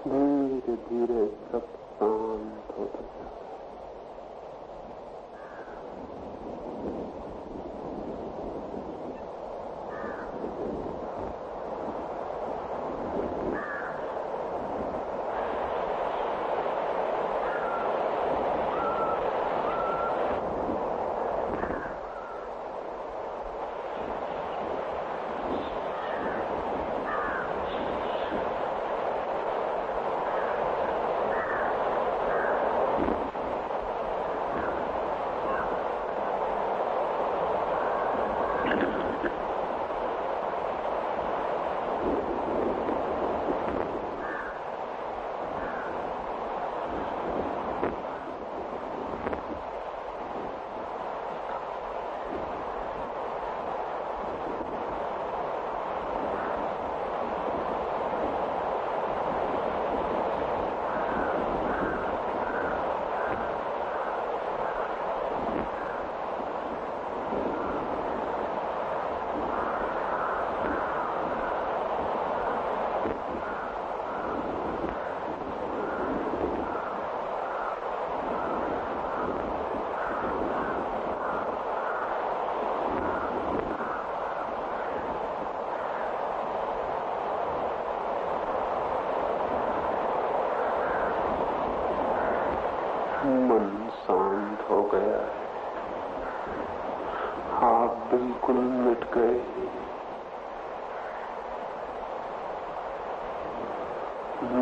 धीरे धीरे सब शांत होता जाए। बिल्कुल मिट गए।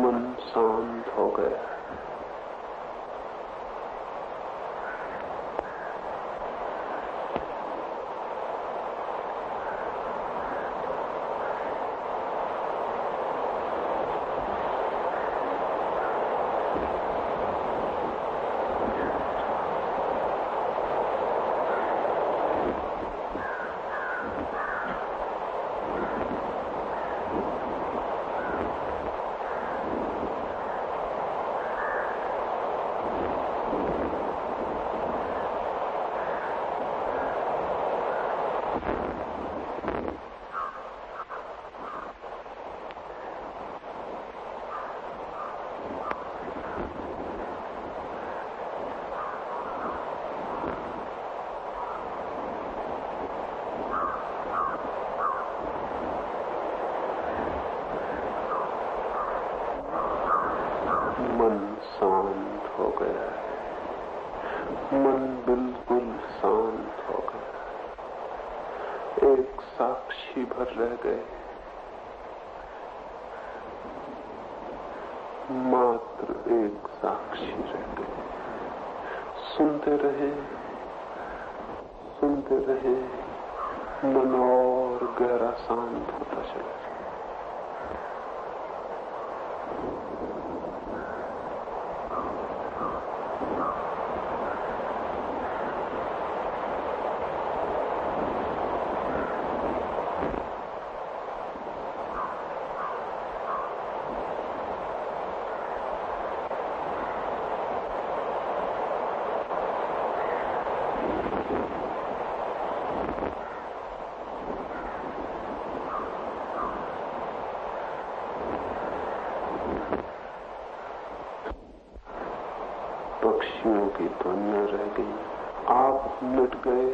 मन शांत हो गया। मन शांत हो गया है। मन बिल्कुल शांत हो गया। एक साक्षी भर रह गए। मात्र एक साक्षी रह गए। सुनते रहे, सुनते रहे। मन और गहरा शांत होता चला। पक्षियों की ध्वनियां रह गई। आप मिट गए।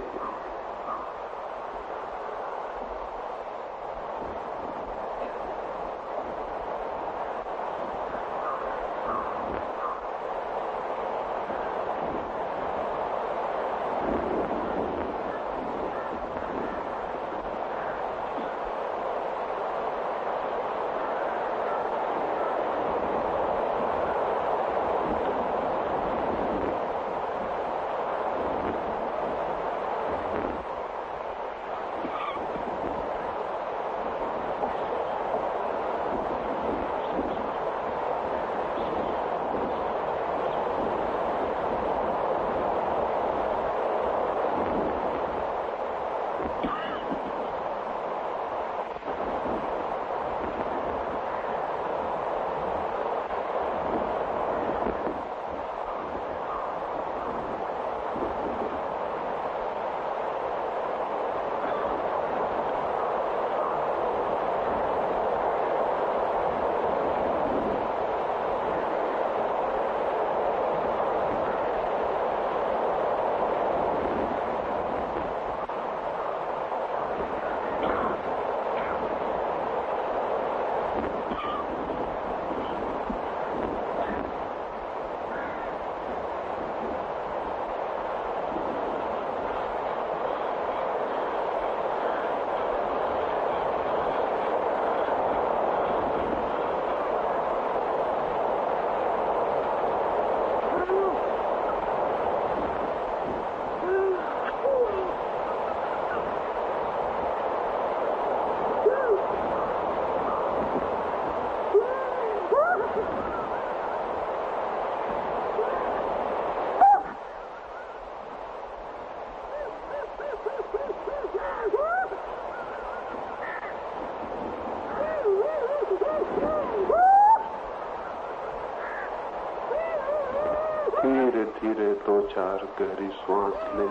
धीरे धीरे 2-4 गहरी श्वास ले।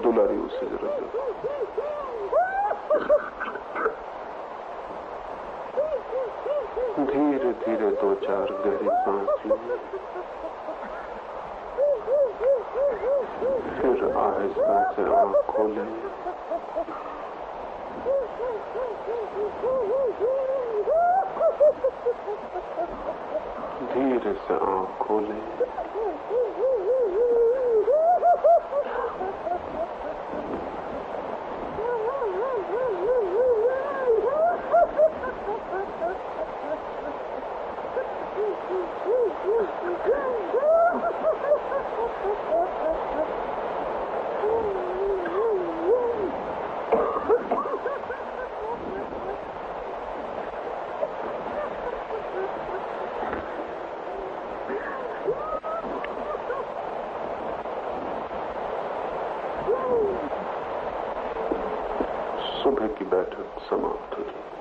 दुलारी उसे जरा धीरे धीरे 2-4 गहरी सांस ले। फिर आहिस्ता से आंख खोले। धीरे से आंख खोले। सुबह की बैठक समाप्त हुई।